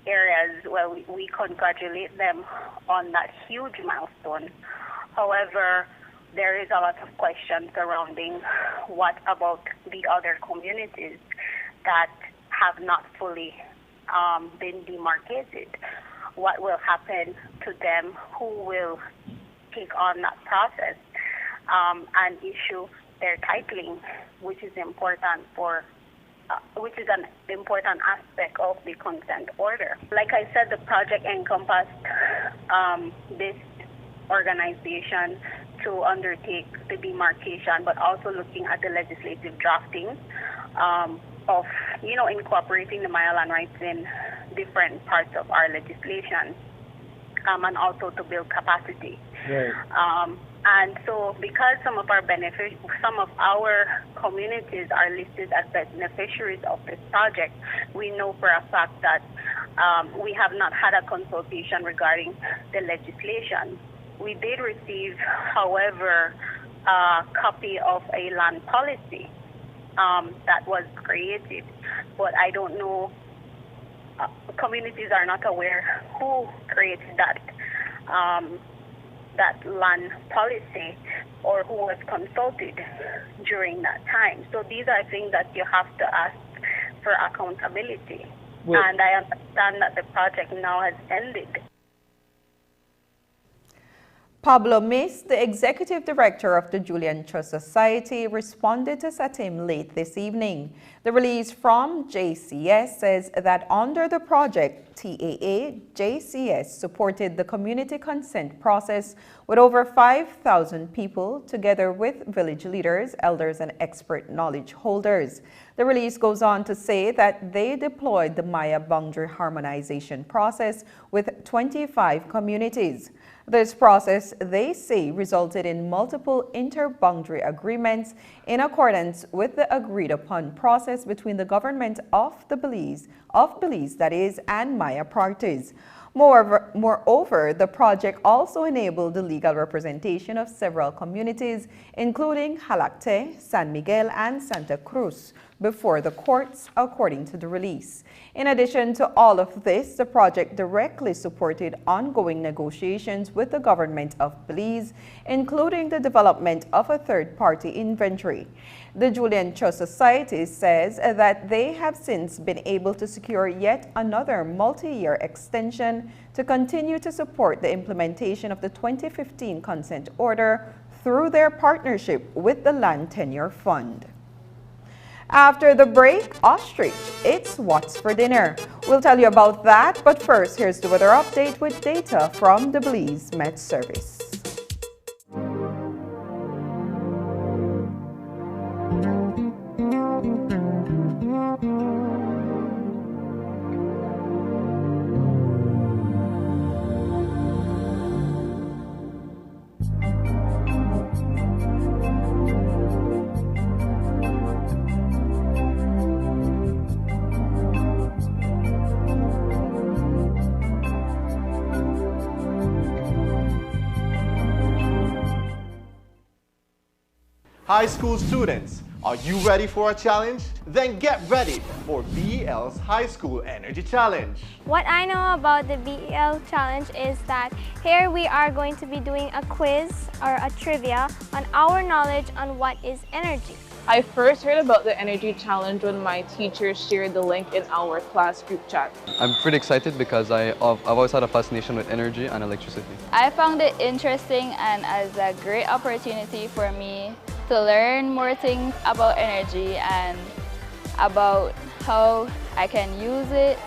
Speaker 21: areas where we congratulate them on that huge milestone. However, there is a lot of questions surrounding what about the other communities that have not fully been demarcated. What will happen to them? Who will take on that process and issue their titling, which is important for, which is an important aspect of the consent order. Like I said, the project encompassed this organization to undertake the demarcation, but also looking at the legislative drafting of, incorporating the Maya land rights in different parts of our legislation, and also to build capacity.
Speaker 2: Right.
Speaker 21: And so because some of our communities are listed as beneficiaries of this project, we know for a fact that we have not had a consultation regarding the legislation. We did receive, however, a copy of a land policy that was created, but I don't know, communities are not aware who created that land policy or who was consulted during that time. So these are things that you have to ask for accountability.
Speaker 2: Well,
Speaker 21: and I understand that the project now has ended.
Speaker 1: Pablo Mis, the executive director of the Julian Trust Society, responded to SATIM late this evening. The release from JCS says that under the project, TAA JCS supported the community consent process with over 5,000 people, together with village leaders, elders, and expert knowledge holders. The release goes on to say that they deployed the Maya boundary harmonization process with 25 communities. This process, they say, resulted in multiple inter-boundary agreements in accordance with the agreed-upon process between the government of Belize, that is, and Maya parties. Moreover, the project also enabled the legal representation of several communities, including Jalacte, San Miguel, and Santa Cruz, before the courts, according to the release. In addition to all of this, the project directly supported ongoing negotiations with the government of Belize, including the development of a third-party inventory. The Julian Trust Society says that they have since been able to secure yet another multi-year extension to continue to support the implementation of the 2015 consent order through their partnership with the Land Tenure Fund. After the break, ostrich, it's what's for dinner. We'll tell you about that, but first, here's the weather update with data from the Belize Met Service.
Speaker 22: High school students, are you ready for a challenge? Then get ready for BEL's High School Energy Challenge.
Speaker 23: What I know about the BEL Challenge is that here we are going to be doing a quiz or a trivia on our knowledge on what is energy.
Speaker 24: I first heard about the energy challenge when my teacher shared the link in our class group chat.
Speaker 25: I'm pretty excited because I've always had a fascination with energy and electricity.
Speaker 26: I found it interesting and as a great opportunity for me to learn more things about energy and about how I can use it.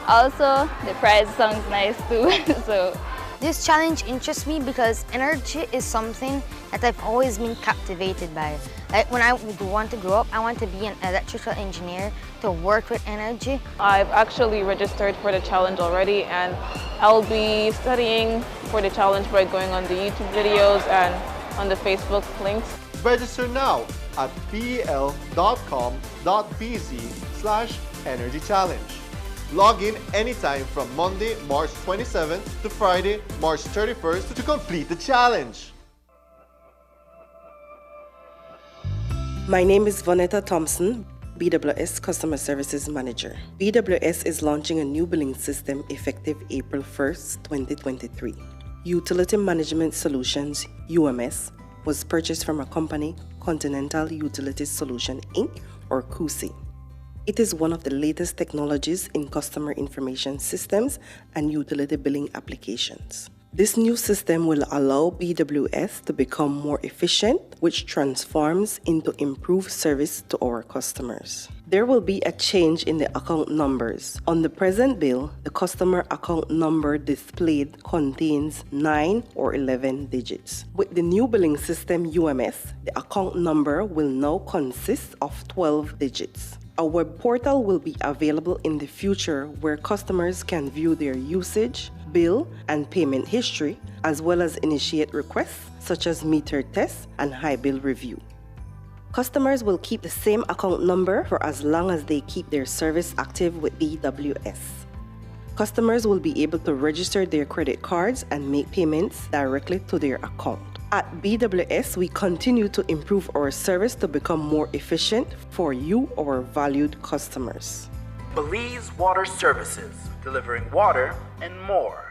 Speaker 26: Also, the prize sounds nice too, so
Speaker 2: This challenge interests me because energy is something that I've always been captivated by. Like when I want to grow up, I want to be an electrical engineer to work with energy.
Speaker 24: I've actually registered for the challenge already, and I'll be studying for the challenge by going on the YouTube videos and on the Facebook links.
Speaker 22: Register now at pel.com.bz/energy challenge. Log in anytime from Monday, March 27th to Friday, March 31st to complete the challenge.
Speaker 3: My name is Vonetta Thompson, BWS Customer Services Manager. BWS is launching a new billing system effective April 1st, 2023. Utility Management Solutions, UMS, was purchased from a company, Continental Utility Solution Inc., or CUSI. It is one of the latest technologies in customer information systems and utility billing applications. This new system will allow BWS to become more efficient, which transforms into improved service to our customers. There will be a change in the account numbers. On the present bill, the customer account number displayed contains 9 or 11 digits. With the new billing system UMS, the account number will now consist of 12 digits. A web portal will be available in the future where customers can view their usage, bill, and payment history, as well as initiate requests such as meter tests and high bill review. Customers will keep the same account number for as long as they keep their service active with BWS. Customers will be able to register their credit cards and make payments directly to their account. At BWS, we continue to improve our service to become more efficient for you, our valued customers.
Speaker 4: Belize Water Services, delivering water and more.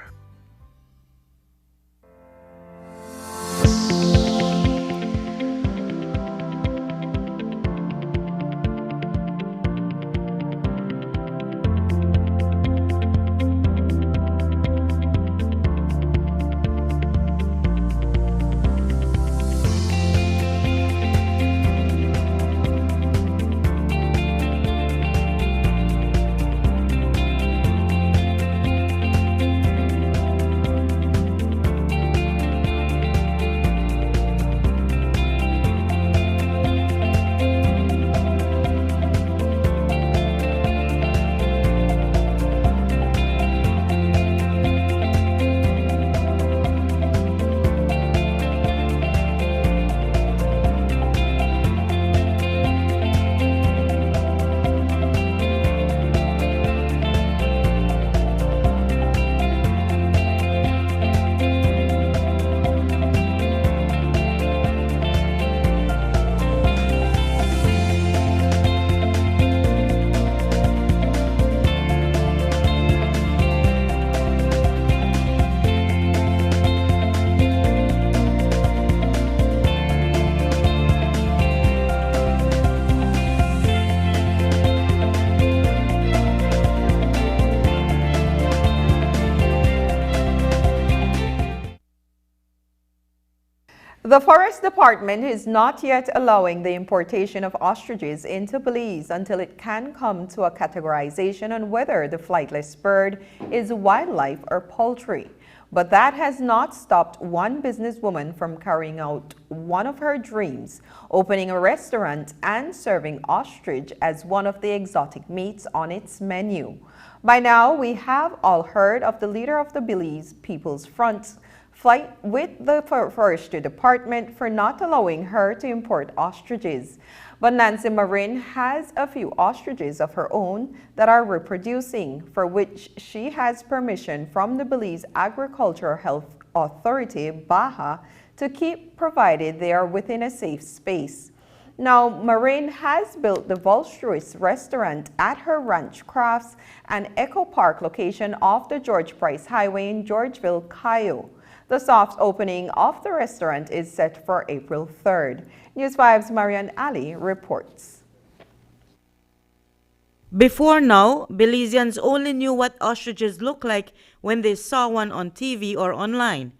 Speaker 1: The Forest Department is not yet allowing the importation of ostriches into Belize until it can come to a categorization on whether the flightless bird is wildlife or poultry. But that has not stopped one businesswoman from carrying out one of her dreams, opening a restaurant and serving ostrich as one of the exotic meats on its menu. By now, we have all heard of the leader of the Belize People's Front fight with the Forestry Department for not allowing her to import ostriches. But Nancy Marin has a few ostriches of her own that are reproducing, for which she has permission from the Belize Agricultural Health Authority, BAHA, to keep, provided they are within a safe space. Now, Marin has built the Volstruis restaurant at her Ranch Crafts and Echo Park location off the George Price Highway in Georgeville, Cayo. The soft opening of the restaurant is set for April 3rd. News 5's Marian Ali reports.
Speaker 5: Before now, Belizeans only knew what ostriches look like when they saw one on TV or online.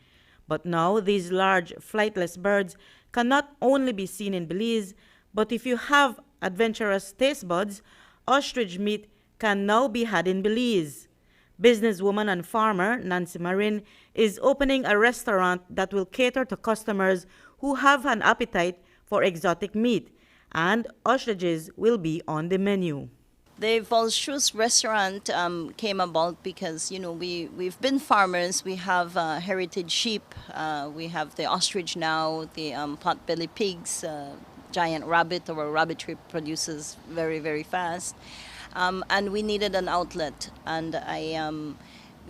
Speaker 5: But now, these large flightless birds can not only be seen in Belize, but if you have adventurous taste buds, ostrich meat can now be had in Belize. Businesswoman and farmer Nancy Marin is opening a restaurant that will cater to customers who have an appetite for exotic meat, and ostriches will be on the menu.
Speaker 6: The Volschus restaurant came about because, we've been farmers. We have heritage sheep. We have the ostrich now, the pot-belly pigs, giant rabbit. Our rabbitry produces very, very fast. And we needed an outlet. And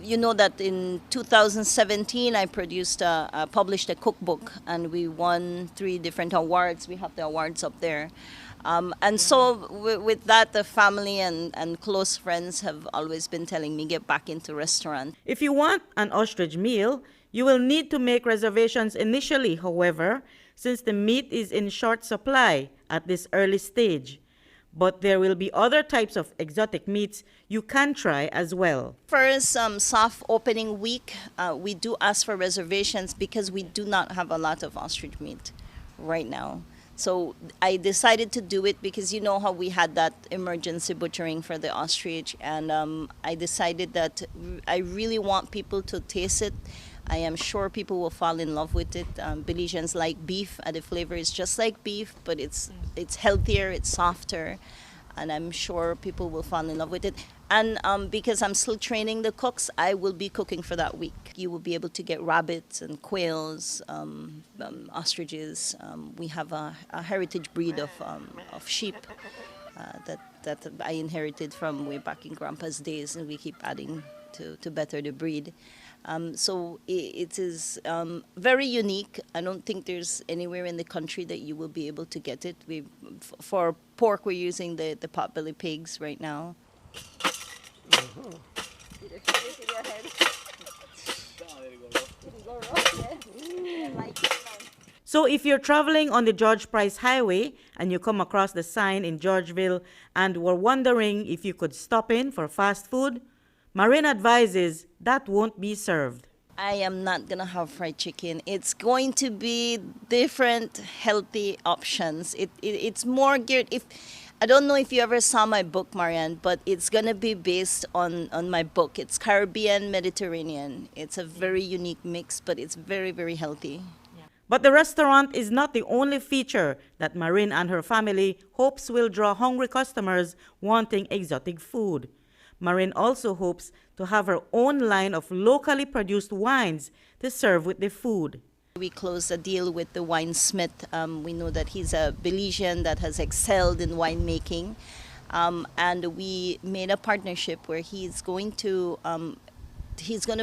Speaker 6: you know that in 2017 I published a cookbook, and we won 3 different awards. We have the awards up there. So with that, the family and close friends have always been telling me, get back into restaurant.
Speaker 5: If you want an ostrich meal, you will need to make reservations initially, however, since the meat is in short supply at this early stage. But there will be other types of exotic meats you can try as well.
Speaker 6: First, soft opening week, we do ask for reservations because we do not have a lot of ostrich meat right now. So I decided to do it because you know how we had that emergency butchering for the ostrich, and I decided that I really want people to taste it. I am sure people will fall in love with it. Belizeans like beef, and the flavor is just like beef, but it's healthier, it's softer, and I'm sure people will fall in love with it. And because I'm still training the cooks, I will be cooking for that week. You will be able to get rabbits and quails, ostriches. We have a heritage breed of sheep that I inherited from way back in Grandpa's days, and we keep adding to better the breed. So it is very unique. I don't think there's anywhere in the country that you will be able to get it. For pork, we're using the pot-belly pigs right now.
Speaker 5: So if you're traveling on the George Price Highway and you come across the sign in Georgeville and were wondering if you could stop in for fast food, Marin advises that won't be served.
Speaker 6: I am not going to have fried chicken. It's going to be different healthy options. It's more geared. I don't know if you ever saw my book, Marianne, but it's going to be based on my book. It's Caribbean Mediterranean. It's a very unique mix, but it's very, very healthy.
Speaker 5: But the restaurant is not the only feature that Marin and her family hopes will draw hungry customers wanting exotic food. Marin also hopes to have her own line of locally produced wines to serve with the food.
Speaker 6: We closed a deal with the winesmith. We know that he's a Belizean that has excelled in winemaking. And we made a partnership where he's going to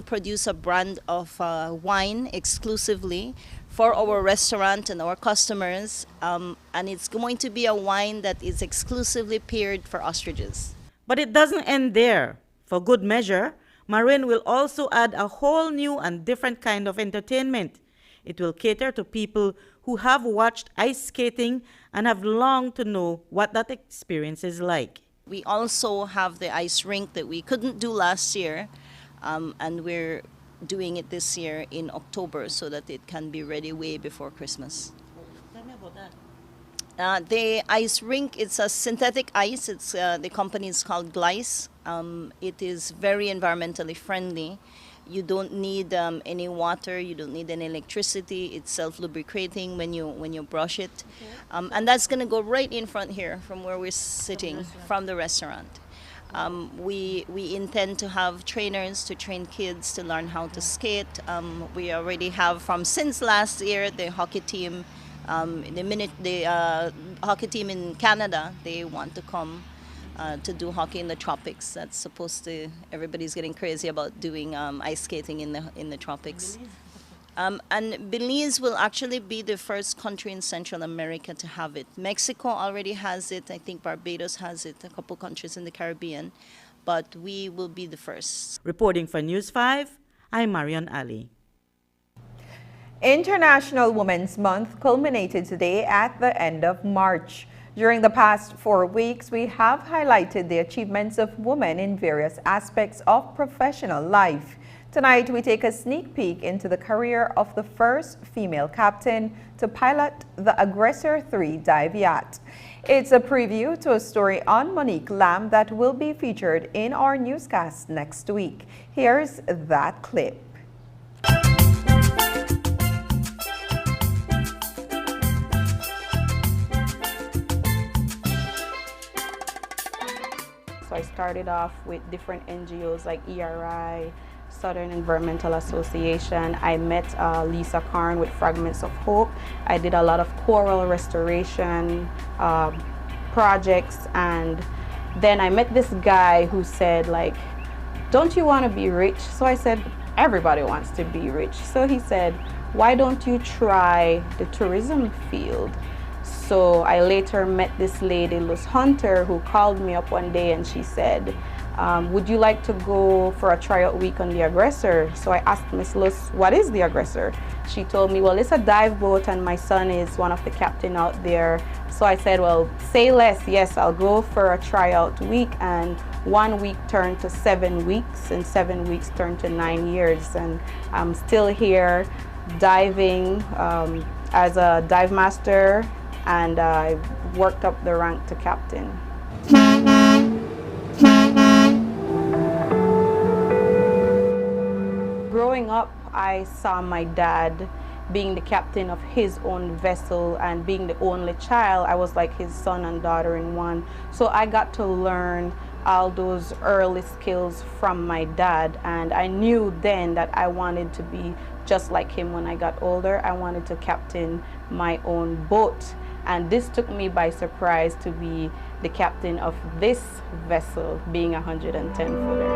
Speaker 6: produce a brand of wine exclusively for our restaurant and our customers. And it's going to be a wine that is exclusively paired for ostriches.
Speaker 5: But it doesn't end there. For good measure, Marin will also add a whole new and different kind of entertainment. It will cater to people who have watched ice skating and have longed to know what that experience is like.
Speaker 6: We also have the ice rink that we couldn't do last year, and we're doing it this year in October so that it can be ready way before Christmas.
Speaker 5: Tell me about that.
Speaker 6: The ice rink, it's a synthetic ice. It's the company is called Glice. It is very environmentally friendly. You don't need any water. You don't need any electricity. It's self-lubricating when you brush it, and that's going to go right in front here from where we're sitting from the restaurant. We intend to have trainers to train kids to learn how to skate. We already have since last year the hockey team. The hockey team in Canada, they want to come to do hockey in the tropics. That's everybody's getting crazy about doing ice skating in the tropics. And Belize will actually be the first country in Central America to have it. Mexico already has it. I think Barbados has it, a couple countries in the Caribbean. But we will be the first.
Speaker 5: Reporting for News 5, I'm Marion Ali.
Speaker 1: International Women's Month culminated today at the end of March. During the past 4 weeks, we have highlighted the achievements of women in various aspects of professional life. Tonight, we take a sneak peek into the career of the first female captain to pilot the Aggressor 3 dive yacht. It's a preview to a story on Monique Lamb that will be featured in our newscast next week. Here's that clip.
Speaker 7: So I started off with different NGOs like ERI, Southern Environmental Association. I met Lisa Karn with Fragments of Hope. I did a lot of coral restoration projects, and then I met this guy who said, like, don't you want to be rich? So I said, everybody wants to be rich. So he said, why don't you try the tourism field? So I later met this lady, Luz Hunter, who called me up one day and she said, would you like to go for a tryout week on the Aggressor? So I asked Miss Luz, what is the Aggressor? She told me, well, it's a dive boat and my son is one of the captain out there. So I said, well, say less. Yes, I'll go for a tryout week. And 1 week turned to 7 weeks and 7 weeks turned to 9 years. And I'm still here diving as a dive master, and I worked up the rank to captain. Growing up, I saw my dad being the captain of his own vessel, and being the only child, I was like his son and daughter in one. So I got to learn all those early skills from my dad, and I knew then that I wanted to be just like him when I got older. I wanted to captain my own boat. And this took me by surprise to be the captain of this vessel, being a 110-footer.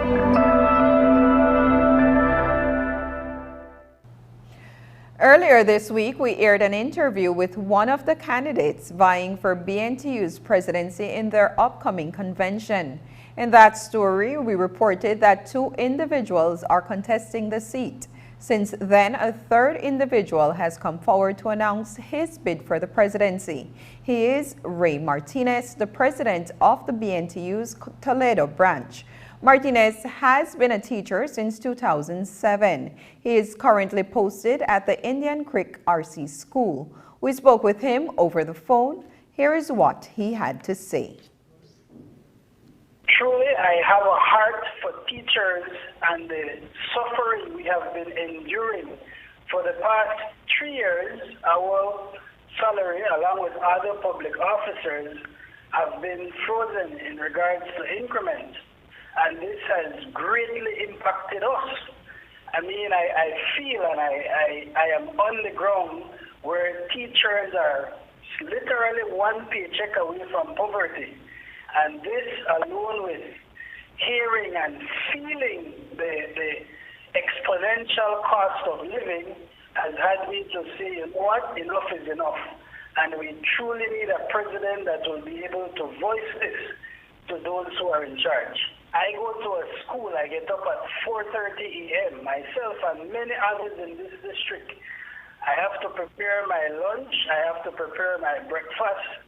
Speaker 1: Earlier this week, we aired an interview with one of the candidates vying for Bntu's presidency in their upcoming convention. In that story, we reported that 2 individuals are contesting the seat. Since then, a third individual has come forward to announce his bid for the presidency. He is Ray Martinez, the president of the Bntu's Toledo branch. Martinez has been a teacher since 2007. He is currently posted at the Indian Creek RC School. We spoke with him over the phone. Here is what he had to say.
Speaker 8: Truly, I have a heart for teachers and the suffering we have been enduring. For the past 3 years, our salary, along with other public officers, have been frozen in regards to increment. And this has greatly impacted us. I mean, I feel and I am on the ground where teachers are literally 1 paycheck away from poverty. And this, alone with hearing and feeling the exponential cost of living, has had me to say, you know what, enough is enough. And we truly need a president that will be able to voice this to those who are in charge. I go to a school, I get up at 4:30 a.m., myself and many others in this district. I have to prepare my lunch, I have to prepare my breakfast,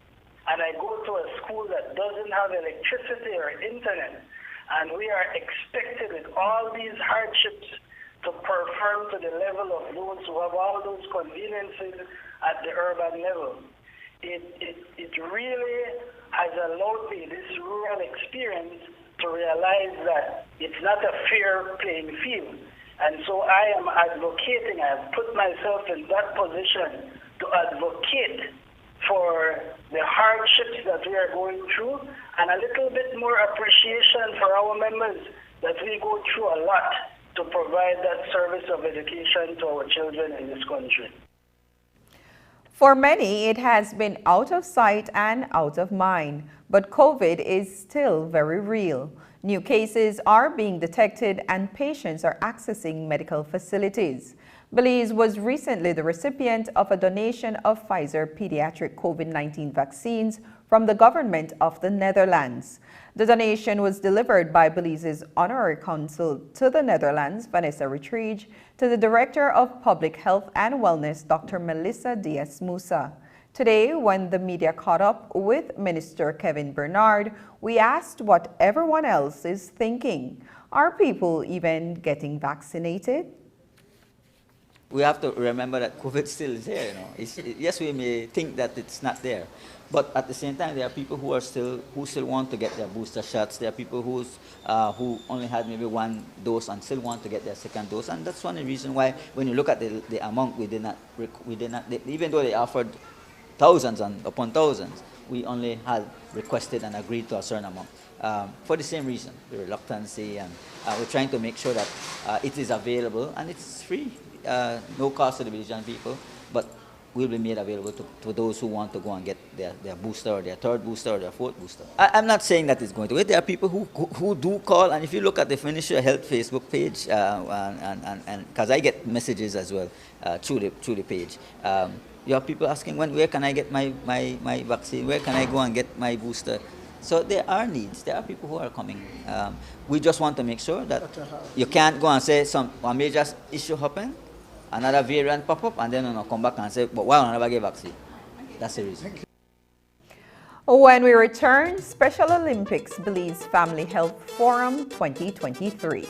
Speaker 8: and I go to a school that doesn't have electricity or internet. And we are expected with all these hardships to perform to the level of those who have all those conveniences at the urban level. It really has allowed me, this rural experience, to realize that it's not a fair playing field. And so I am advocating, I have put myself in that position to advocate for the hardships that we are going through, and a little bit more appreciation for our members that we go through a lot to provide that service of education to our children in this country.
Speaker 1: For many, it has been out of sight and out of mind, but COVID is still very real. New cases are being detected and patients are accessing medical facilities. Belize was recently the recipient of a donation of Pfizer pediatric COVID-19 vaccines from the government of the Netherlands. The donation was delivered by Belize's Honorary Consul to the Netherlands, Vanessa Rittridge, to the Director of Public Health and Wellness, Dr. Melissa Diaz-Musa. Today, when the media caught up with Minister Kevin Bernard, we asked what everyone else is thinking. Are people even getting vaccinated?
Speaker 12: We have to remember that COVID still is there. Yes, we may think that it's not there, but at the same time, there are people who still want to get their booster shots. There are people who only had maybe one dose and still want to get their second dose, and that's one reason why when you look at the amount, we did not, even though they offered thousands and upon thousands, we only had requested and agreed to a certain amount. For the same reason, the reluctancy, and we're trying to make sure that it is available and it's free. No cost to the Belizean people, but will be made available to those who want to go and get their booster or their third booster or their fourth booster. I'm not saying that it's going to wait. There are people who do call, and if you look at the Ministry of Health Facebook page, and because I get messages as well through the page, you have people asking, where can I get my vaccine? Where can I go and get my booster? So there are needs. There are people who are coming. We just want to make sure that you can't go and say a major issue happened, another variant pop up, and then come back and say, but why don't I never get vaccine? That's the reason.
Speaker 1: When we return, Special Olympics Belize Family Health Forum 2023.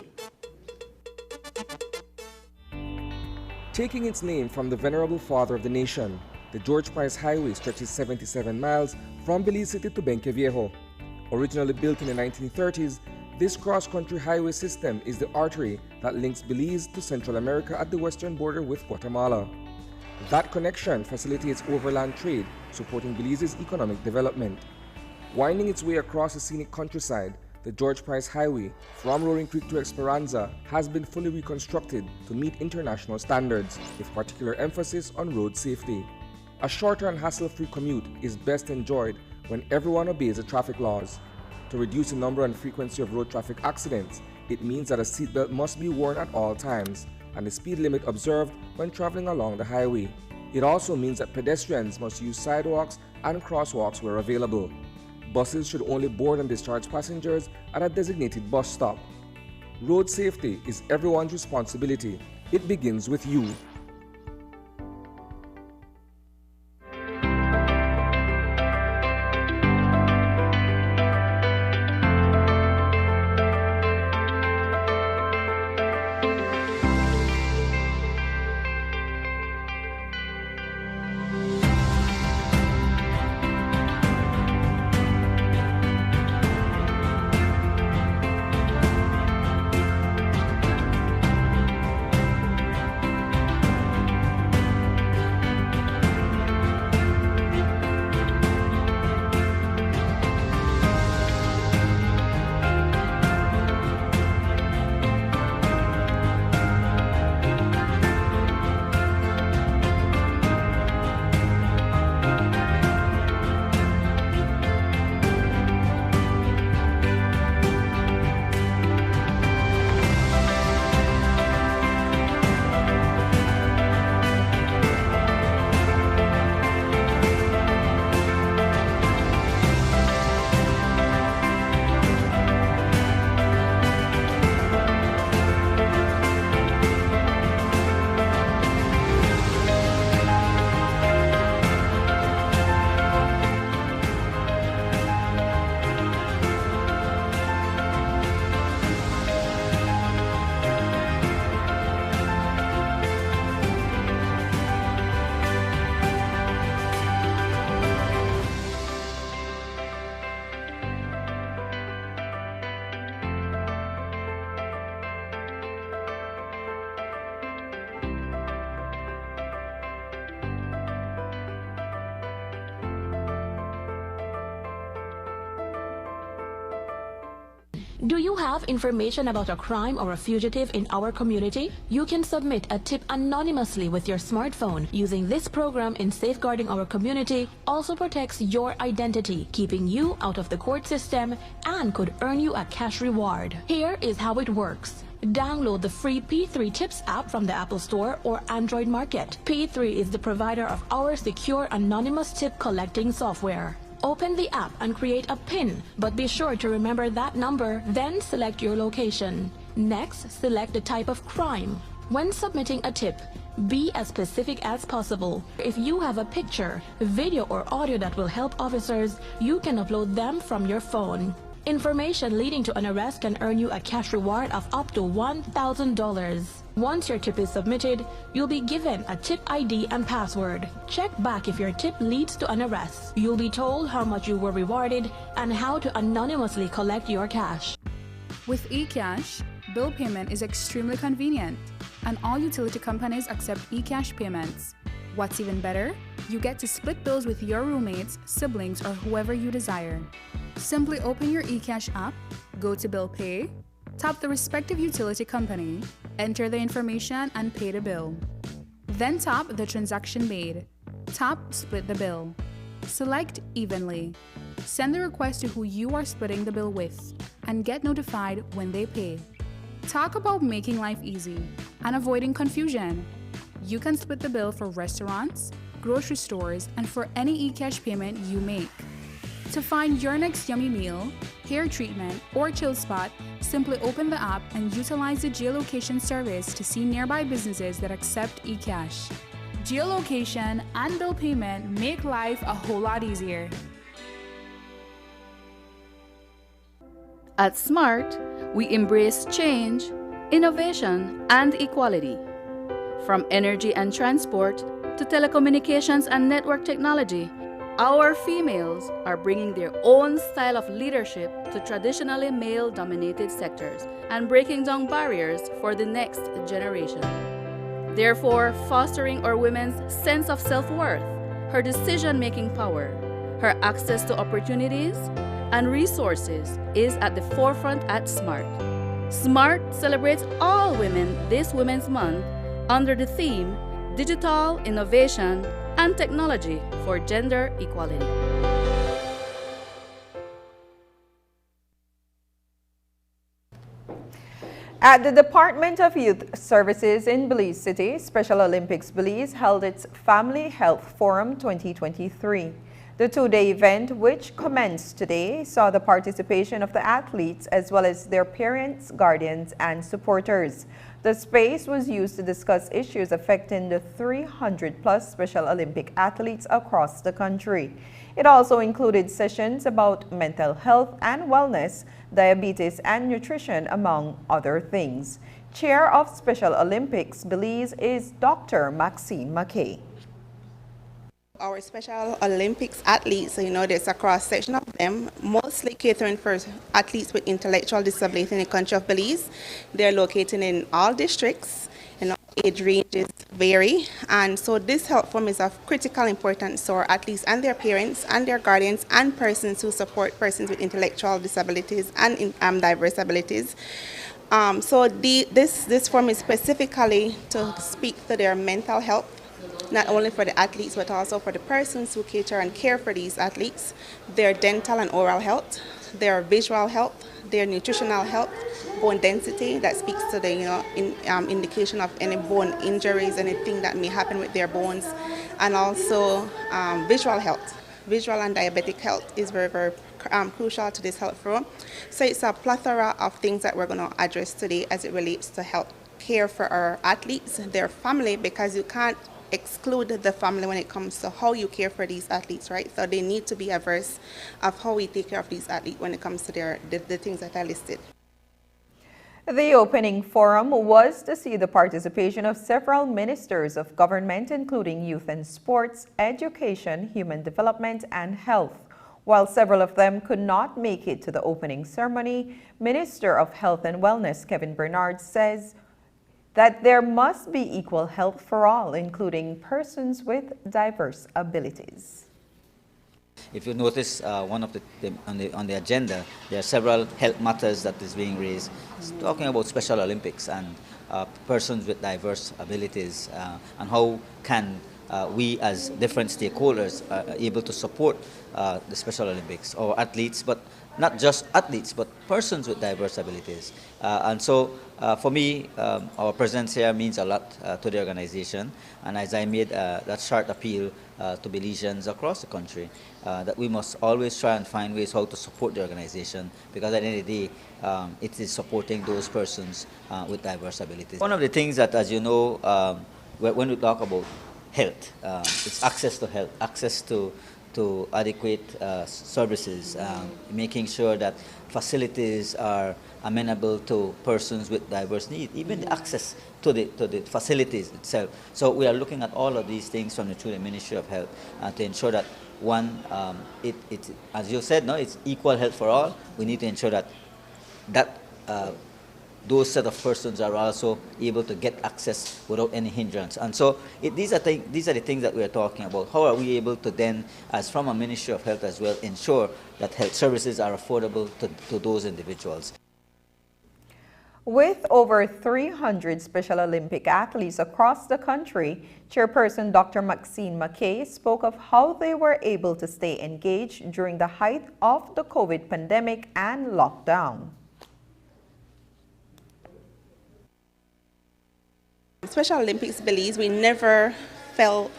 Speaker 9: Taking its name from the venerable father of the nation, the George Price Highway stretches 77 miles from Belize City to Benqueviejo. Originally built in the 1930s, this cross-country highway system is the artery that links Belize to Central America at the western border with Guatemala. That connection facilitates overland trade, supporting Belize's economic development. Winding its way across the scenic countryside, the George Price Highway from Roaring Creek to Esperanza has been fully reconstructed to meet international standards, with particular emphasis on road safety. A shorter and hassle-free commute is best enjoyed when everyone obeys the traffic laws. To reduce the number and frequency of road traffic accidents, it means that a seatbelt must be worn at all times and the speed limit observed when traveling along the highway. It also means that pedestrians must use sidewalks and crosswalks where available. Buses should only board and discharge passengers at a designated bus stop. Road safety is everyone's responsibility. It begins with you.
Speaker 10: Do you have information about a crime or a fugitive in our community? You can submit a tip anonymously with your smartphone. Using this program in safeguarding our community also protects your identity, keeping you out of the court system, and could earn you a cash reward. Here is how it works. Download the free P3 Tips app from the Apple Store or Android Market. P3 is the provider of our secure anonymous tip collecting software. Open the app and create a PIN, but be sure to remember that number, then select your location. Next, select the type of crime. When submitting a tip, be as specific as possible. If you have a picture, video, or audio that will help officers, you can upload them from your phone. Information leading to an arrest can earn you a cash reward of up to $1,000. Once your tip is submitted, you'll be given a tip ID and password. Check back if your tip leads to an arrest. You'll be told how much you were rewarded and how to anonymously collect your cash.
Speaker 11: With eCash, bill payment is extremely convenient, and all utility companies accept eCash payments. What's even better, you get to split bills with your roommates, siblings, or whoever you desire. Simply open your eCash app, go to Bill Pay, tap the respective utility company, enter the information, and pay the bill. Then tap the transaction made. Tap Split the bill. Select Evenly. Send the request to who you are splitting the bill with, and get notified when they pay. Talk about making life easy and avoiding confusion. You can split the bill for restaurants, grocery stores, and for any eCash payment you make. To find your next yummy meal, hair treatment, or chill spot, simply open the app and utilize the geolocation service to see nearby businesses that accept eCash. Geolocation and bill payment make life a whole lot easier.
Speaker 13: At SMART, we embrace change, innovation, and equality. From energy and transport to telecommunications and network technology, our females are bringing their own style of leadership to traditionally male-dominated sectors and breaking down barriers for the next generation. Therefore, fostering our women's sense of self-worth, her decision-making power, her access to opportunities and resources is at the forefront at SMART. SMART celebrates all women this Women's Month under the theme Digital Innovation and Technology for Gender Equality.
Speaker 1: At the Department of Youth Services in Belize City, Special Olympics Belize held its Family Health Forum 2023. The two-day event, which commenced today, saw the participation of the athletes as well as their parents, guardians, and supporters. The space was used to discuss issues affecting the 300-plus Special Olympic athletes across the country. It also included sessions about mental health and wellness, diabetes, and nutrition, among other things. Chair of Special Olympics Belize is Dr. Maxine McKay.
Speaker 14: Our Special Olympics athletes, there's a cross-section of them, mostly catering for athletes with intellectual disability in the country of Belize. They're located in all districts, and age ranges vary. And so this health forum is of critical importance to our athletes and their parents and their guardians and persons who support persons with intellectual disabilities and diverse abilities. This forum is specifically to speak to their mental health, not only for the athletes but also for the persons who cater and care for these athletes, their dental and oral health, their visual health, their nutritional health, bone density that speaks to the indication of any bone injuries, anything that may happen with their bones, and also visual health. Visual and diabetic health is very, very crucial to this health forum. So it's a plethora of things that we're going to address today as it relates to health care for our athletes, their family, because you can't exclude the family when it comes to how you care for these athletes, right? So they need to be averse of how we take care of these athletes when it comes to the things that I listed.
Speaker 1: The opening forum was to see the participation of several ministers of government, including youth and sports, education, human development, and health. While several of them could not make it to the opening ceremony, Minister of Health and Wellness Kevin Bernard says that there must be equal health for all, including persons with diverse abilities.
Speaker 12: If you notice, one of on the agenda, there are several health matters that is being raised, talking about Special Olympics and persons with diverse abilities, and how can we as different stakeholders are able to support the Special Olympics, or athletes, but not just athletes, but persons with diverse abilities. And so for me, our presence here means a lot to the organization. And as I made that short appeal to Belizeans across the country, that we must always try and find ways how to support the organization, because at the end of the day, it is supporting those persons with diverse abilities. One of the things that, as you know, when we talk about health, it's access to health, access to to adequate services, making sure that facilities are amenable to persons with diverse needs, even the access to the facilities itself. So we are looking at all of these things through the Ministry of Health to ensure that one, as you said, no, it's equal health for all. We need to ensure that those set of persons are also able to get access without any hindrance. And so these are the things that we are talking about. How are we able to then, as from a Ministry of Health as well, ensure that health services are affordable to those individuals?
Speaker 1: With over 300 Special Olympic athletes across the country, Chairperson Dr. Maxine McKay spoke of how they were able to stay engaged during the height of the COVID pandemic and lockdown.
Speaker 14: Special Olympics believes we never felt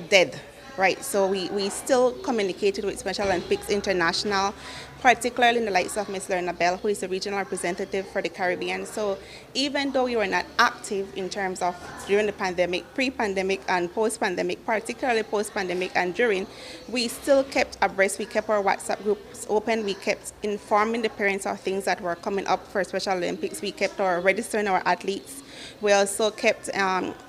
Speaker 14: dead, right? So we still communicated with Special Olympics International, particularly in the likes of Ms. Lerna Bell, who is the regional representative for the Caribbean. So even though we were not active in terms of during the pandemic, pre-pandemic and post-pandemic, particularly post-pandemic and during, we still kept abreast. We kept our WhatsApp groups open. We kept informing the parents of things that were coming up for Special Olympics. We kept registering our athletes. We also kept,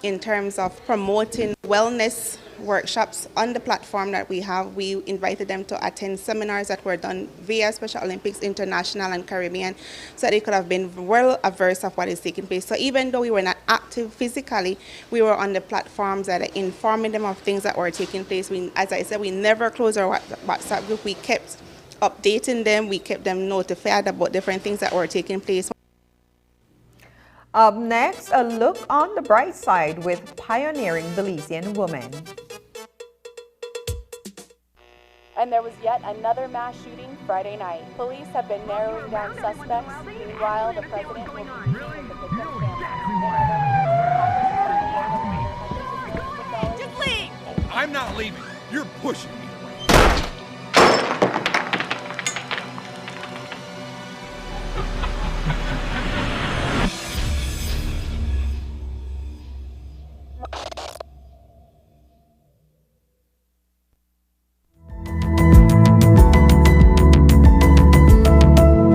Speaker 14: in terms of promoting wellness workshops on the platform that we have. We invited them to attend seminars that were done via Special Olympics International and Caribbean, so that they could have been well averse of what is taking place. So even though we were not active physically, we were on the platforms that are informing them of things that were taking place. As I said, we never closed our WhatsApp group. We kept updating them. We kept them notified about different things that were taking place.
Speaker 1: Up next, a look on the bright side with pioneering Belizean woman.
Speaker 15: And there was yet another mass shooting Friday night. Police have been narrowing down suspects. Meanwhile, the president will be meeting with the victim's family.
Speaker 16: Just leave! I'm not leaving. You're pushing me.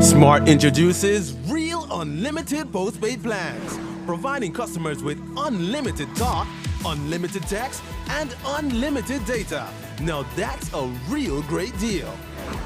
Speaker 16: Smart introduces Real Unlimited Postpaid Plans, providing customers with unlimited talk, unlimited text, and unlimited data. Now that's a real great deal.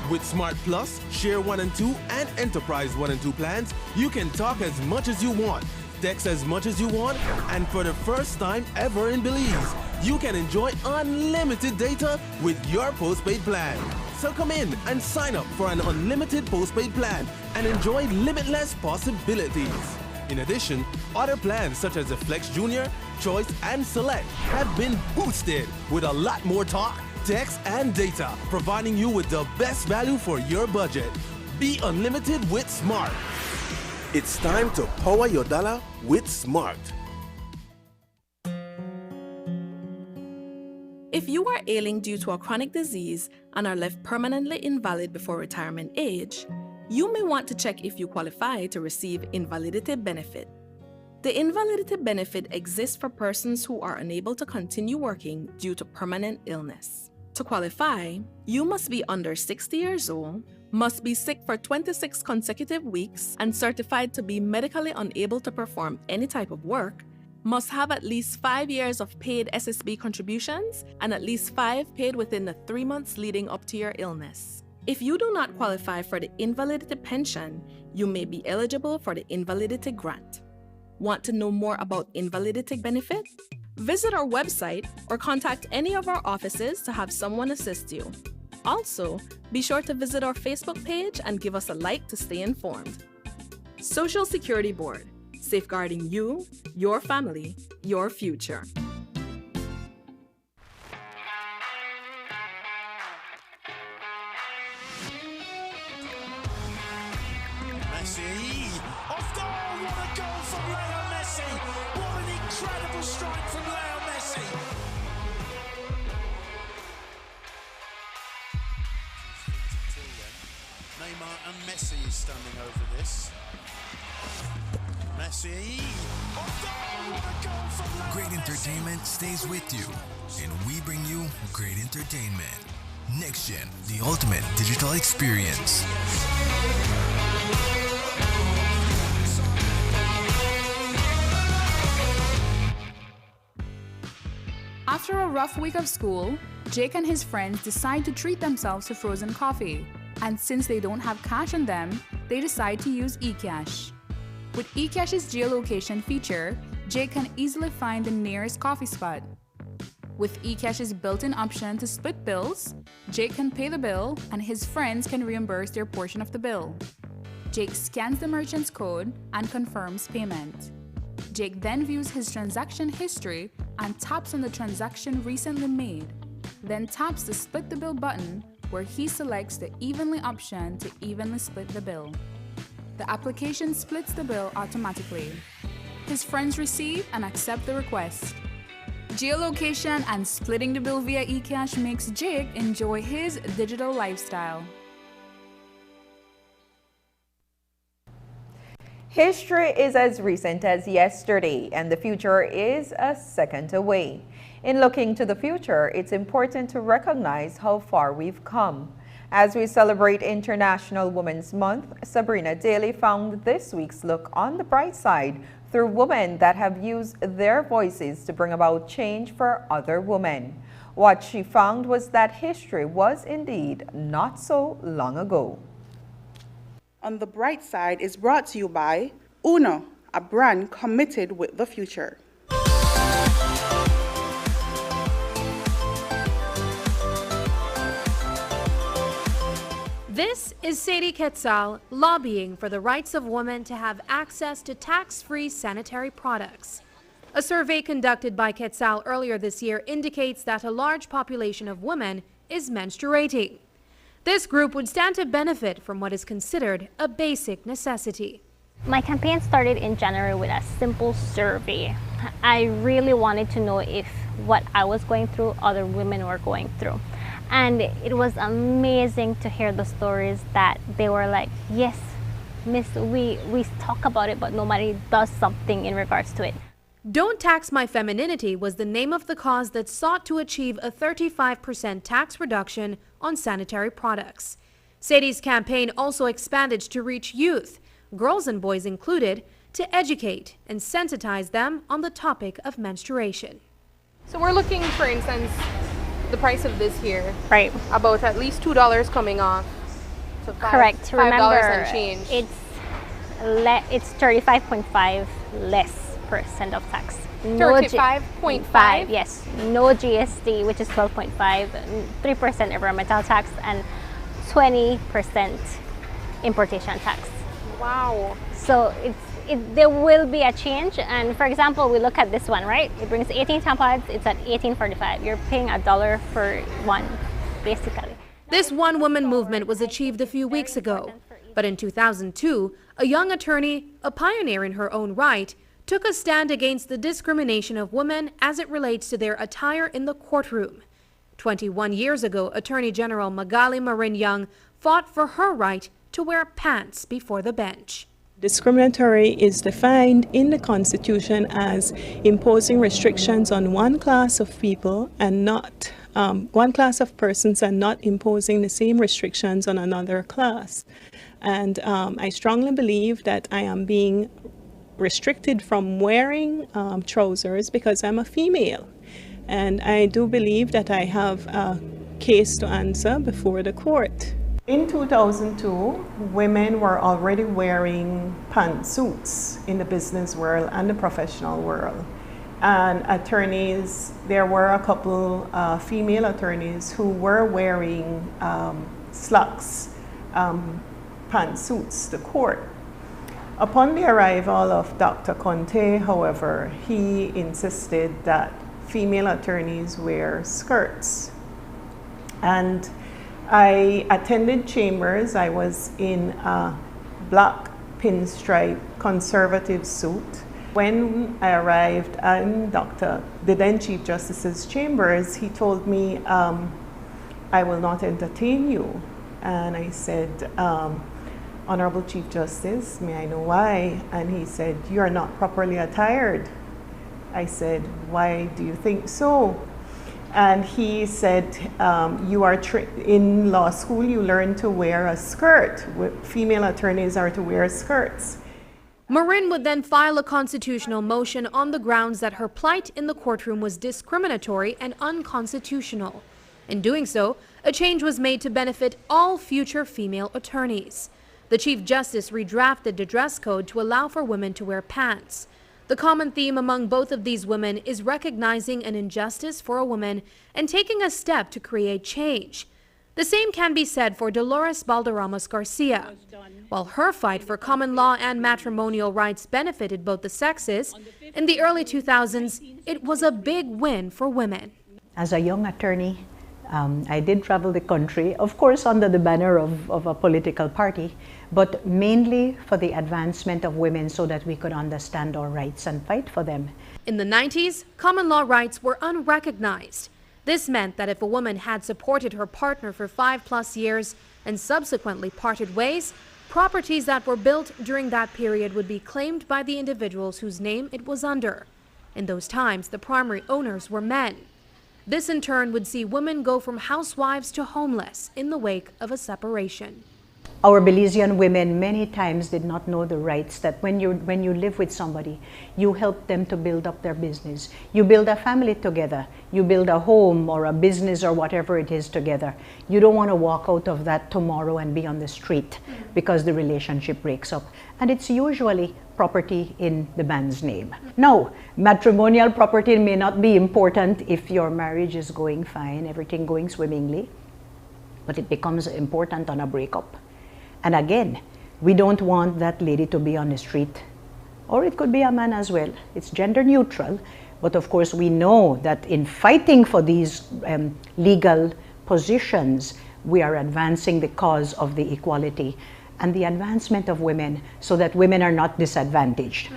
Speaker 16: With Smart Plus, Share 1 and 2, and Enterprise 1 and 2 plans, you can talk as much as you want, text as much as you want, and for the first time ever in Belize, you can enjoy unlimited data with your postpaid plan. So come in and sign up for an unlimited postpaid plan and enjoy limitless possibilities. In addition, other plans such as the Flex Junior, Choice, and Select have been boosted with a lot more talk, text, and data, providing you with the best value for your budget. Be unlimited with Smart. It's time to power your dollar with Smart.
Speaker 10: If you are ailing due to a chronic disease and are left permanently invalid before retirement age, you may want to check if you qualify to receive invalidity benefit. The invalidity benefit exists for persons who are unable to continue working due to permanent illness. To qualify, you must be under 60 years old, must be sick for 26 consecutive weeks and certified to be medically unable to perform any type of work, must have at least 5 years of paid SSB contributions and at least 5 paid within the 3 months leading up to your illness. If you do not qualify for the invalidity pension, you may be eligible for the invalidity grant. Want to know more about invalidity benefit? Visit our website or contact any of our offices to have someone assist you. Also, be sure to visit our Facebook page and give us a like to stay informed. Social Security Board, safeguarding you, your family, your future.
Speaker 17: Messi! Off goal! What a goal from Leo Messi! What an incredible strike from Leo Messi! Neymar and Messi is standing over this. Messi! Off goal! What a goal from Leo
Speaker 18: Great entertainment stays with you, and we bring you great entertainment. NextGen, the ultimate digital experience.
Speaker 11: After a rough week of school, Jake and his friends decide to treat themselves to frozen coffee. And since they don't have cash on them, they decide to use eCash. With eCash's geolocation feature, Jake can easily find the nearest coffee spot. With eCash's built-in option to split bills, Jake can pay the bill and his friends can reimburse their portion of the bill. Jake scans the merchant's code and confirms payment. Jake then views his transaction history and taps on the transaction recently made, then taps the Split the Bill button where he selects the Evenly option to evenly split the bill. The application splits the bill automatically. His friends receive and accept the request. Geolocation and splitting the bill via eCash makes Jake enjoy his digital lifestyle.
Speaker 1: History is as recent as yesterday, and the future is a second away. In looking to the future, it's important to recognize how far we've come. As we celebrate International Women's Month, Sabrina Daly found this week's look on the bright side through women that have used their voices to bring about change for other women. What she found was that history was indeed not so long ago.
Speaker 19: On the Bright Side is brought to you by Uno, a brand committed with the future.
Speaker 20: This is Sadie Quetzal lobbying for the rights of women to have access to tax-free sanitary products. A survey conducted by Quetzal earlier this year indicates that a large population of women is menstruating. This group would stand to benefit from what is considered a basic necessity.
Speaker 21: My campaign started in January with a simple survey. I really wanted to know if what I was going through, other women were going through. And it was amazing to hear the stories that they were like, yes, miss, we talk about it, but nobody does something in regards to it.
Speaker 20: Don't Tax My Femininity was the name of the cause that sought to achieve a 35% tax reduction on sanitary products. Sadie's campaign also expanded to reach youth, girls and boys included, to educate and sensitize them on the topic of menstruation.
Speaker 24: So we're looking, for instance, the price of this here.
Speaker 21: Right.
Speaker 24: About at least $2 coming off. So
Speaker 21: Correct.
Speaker 24: $5
Speaker 21: Remember,
Speaker 24: and change.
Speaker 21: It's 35.5 less % of tax.
Speaker 24: 35.5?
Speaker 21: Yes. No GST, which is 12.5, 3% environmental tax, and 20% importation tax.
Speaker 24: Wow.
Speaker 21: So there will be a change. And for example, we look at this one, right? It brings 18 tampons. It's at $18.45. You're paying $1 for one, basically.
Speaker 20: This one-woman movement was achieved a few weeks ago. But in 2002, a young attorney, a pioneer in her own right, took a stand against the discrimination of women as it relates to their attire in the courtroom. 21 years ago, Attorney General Magali Marin Young fought for her right to wear pants before the bench.
Speaker 23: Discriminatory is defined in the Constitution as imposing restrictions on one class of people and not one class of persons and not imposing the same restrictions on another class. And I strongly believe that I am being restricted from wearing trousers because I'm a female. And I do believe that I have a case to answer before the court. In 2002, women were already wearing pantsuits in the business world and the professional world. And attorneys, there were a couple female attorneys who were wearing slacks, pantsuits to court. Upon the arrival of Dr. Conte, however, he insisted that female attorneys wear skirts. And I attended chambers. I was in a black pinstripe conservative suit. When I arrived in the then Chief Justice's chambers, he told me, I will not entertain you. And I said, Honorable Chief Justice, may I know why? And he said, you're not properly attired. I said, why do you think so? And he said, you are in law school, you learn to wear a skirt. Female attorneys are to wear skirts.
Speaker 20: Marin would then file a constitutional motion on the grounds that her plight in the courtroom was discriminatory and unconstitutional. In doing so, a change was made to benefit all future female attorneys. The Chief Justice redrafted the dress code to allow for women to wear pants. The common theme among both of these women is recognizing an injustice for a woman and taking a step to create change. The same can be said for Dolores Balderramos Garcia. While her fight for common law and matrimonial rights benefited both the sexes, in the early 2000s, it was a big win for women.
Speaker 2: As a young attorney, I did travel the country, of course under the banner of a political party, but mainly for the advancement of women so that we could understand our rights and fight for them.
Speaker 20: In the 90s, common law rights were unrecognized. This meant that if a woman had supported her partner for 5+ years and subsequently parted ways, properties that were built during that period would be claimed by the individuals whose name it was under. In those times, the primary owners were men. This in turn would see women go from housewives to homeless in the wake of a separation.
Speaker 2: Our Belizean women many times did not know the rights that when you live with somebody, you help them to build up their business. You build a family together. You build a home or a business or whatever it is together. You don't want to walk out of that tomorrow and be on the street because the relationship breaks up. And it's usually property in the man's name. Now, matrimonial property may not be important if your marriage is going fine, everything going swimmingly, but it becomes important on a breakup. And again, we don't want that lady to be on the street, or it could be a man as well. It's gender neutral, but of course we know that in fighting for these legal positions, we are advancing the cause of the equality and the advancement of women so that women are not disadvantaged.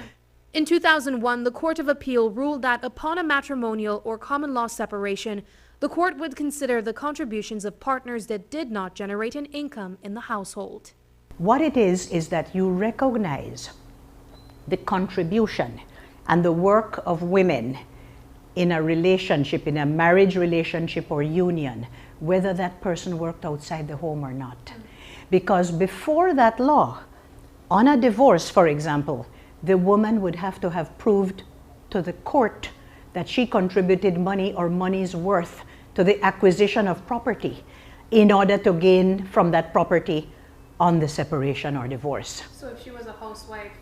Speaker 20: In 2001, the Court of Appeal ruled that upon a matrimonial or common law separation, the court would consider the contributions of partners that did not generate an income in the household.
Speaker 2: What it is that you recognize the contribution and the work of women in a relationship, in a marriage relationship or union, whether that person worked outside the home or not. Because before that law, on a divorce, for example, the woman would have to have proved to the court that she contributed money or money's worth to the acquisition of property in order to gain from that property on the separation or divorce.
Speaker 20: So if she was a housewife?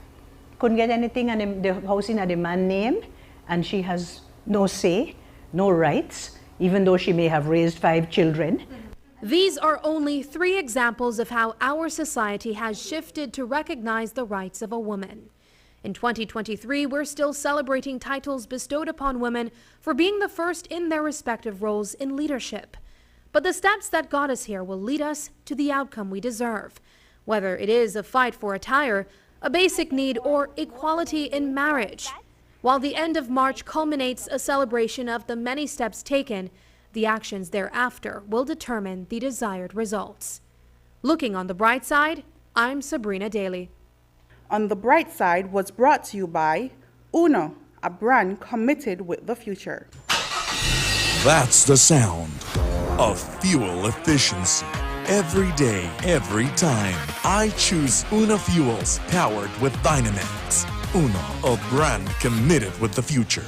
Speaker 2: Couldn't get anything and the house in a demand name, and she has no say, no rights, even though she may have raised 5 children.
Speaker 20: These are only 3 examples of how our society has shifted to recognize the rights of a woman. In 2023, we're still celebrating titles bestowed upon women for being the first in their respective roles in leadership. But the steps that got us here will lead us to the outcome we deserve, whether it is a fight for attire, a basic need, or equality in marriage. While the end of March culminates a celebration of the many steps taken, the actions thereafter will determine the desired results. Looking on the bright side, I'm Sabrina Daly.
Speaker 19: On the Bright Side was brought to you by Bntu, a brand committed with the future.
Speaker 3: That's the sound of fuel efficiency. Every day, every time, I choose Bntu Fuels powered with Dynamax. Bntu, a brand committed with the future.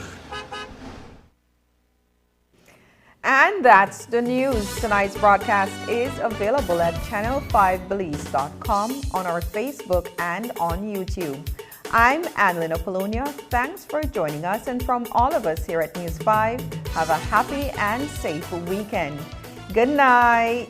Speaker 1: And that's the news. Tonight's broadcast is available at channel5belize.com, on our Facebook, and on YouTube. I'm Annalyn Apollonia. Thanks for joining us, and from all of us here at News 5, have a happy and safe weekend. Good night.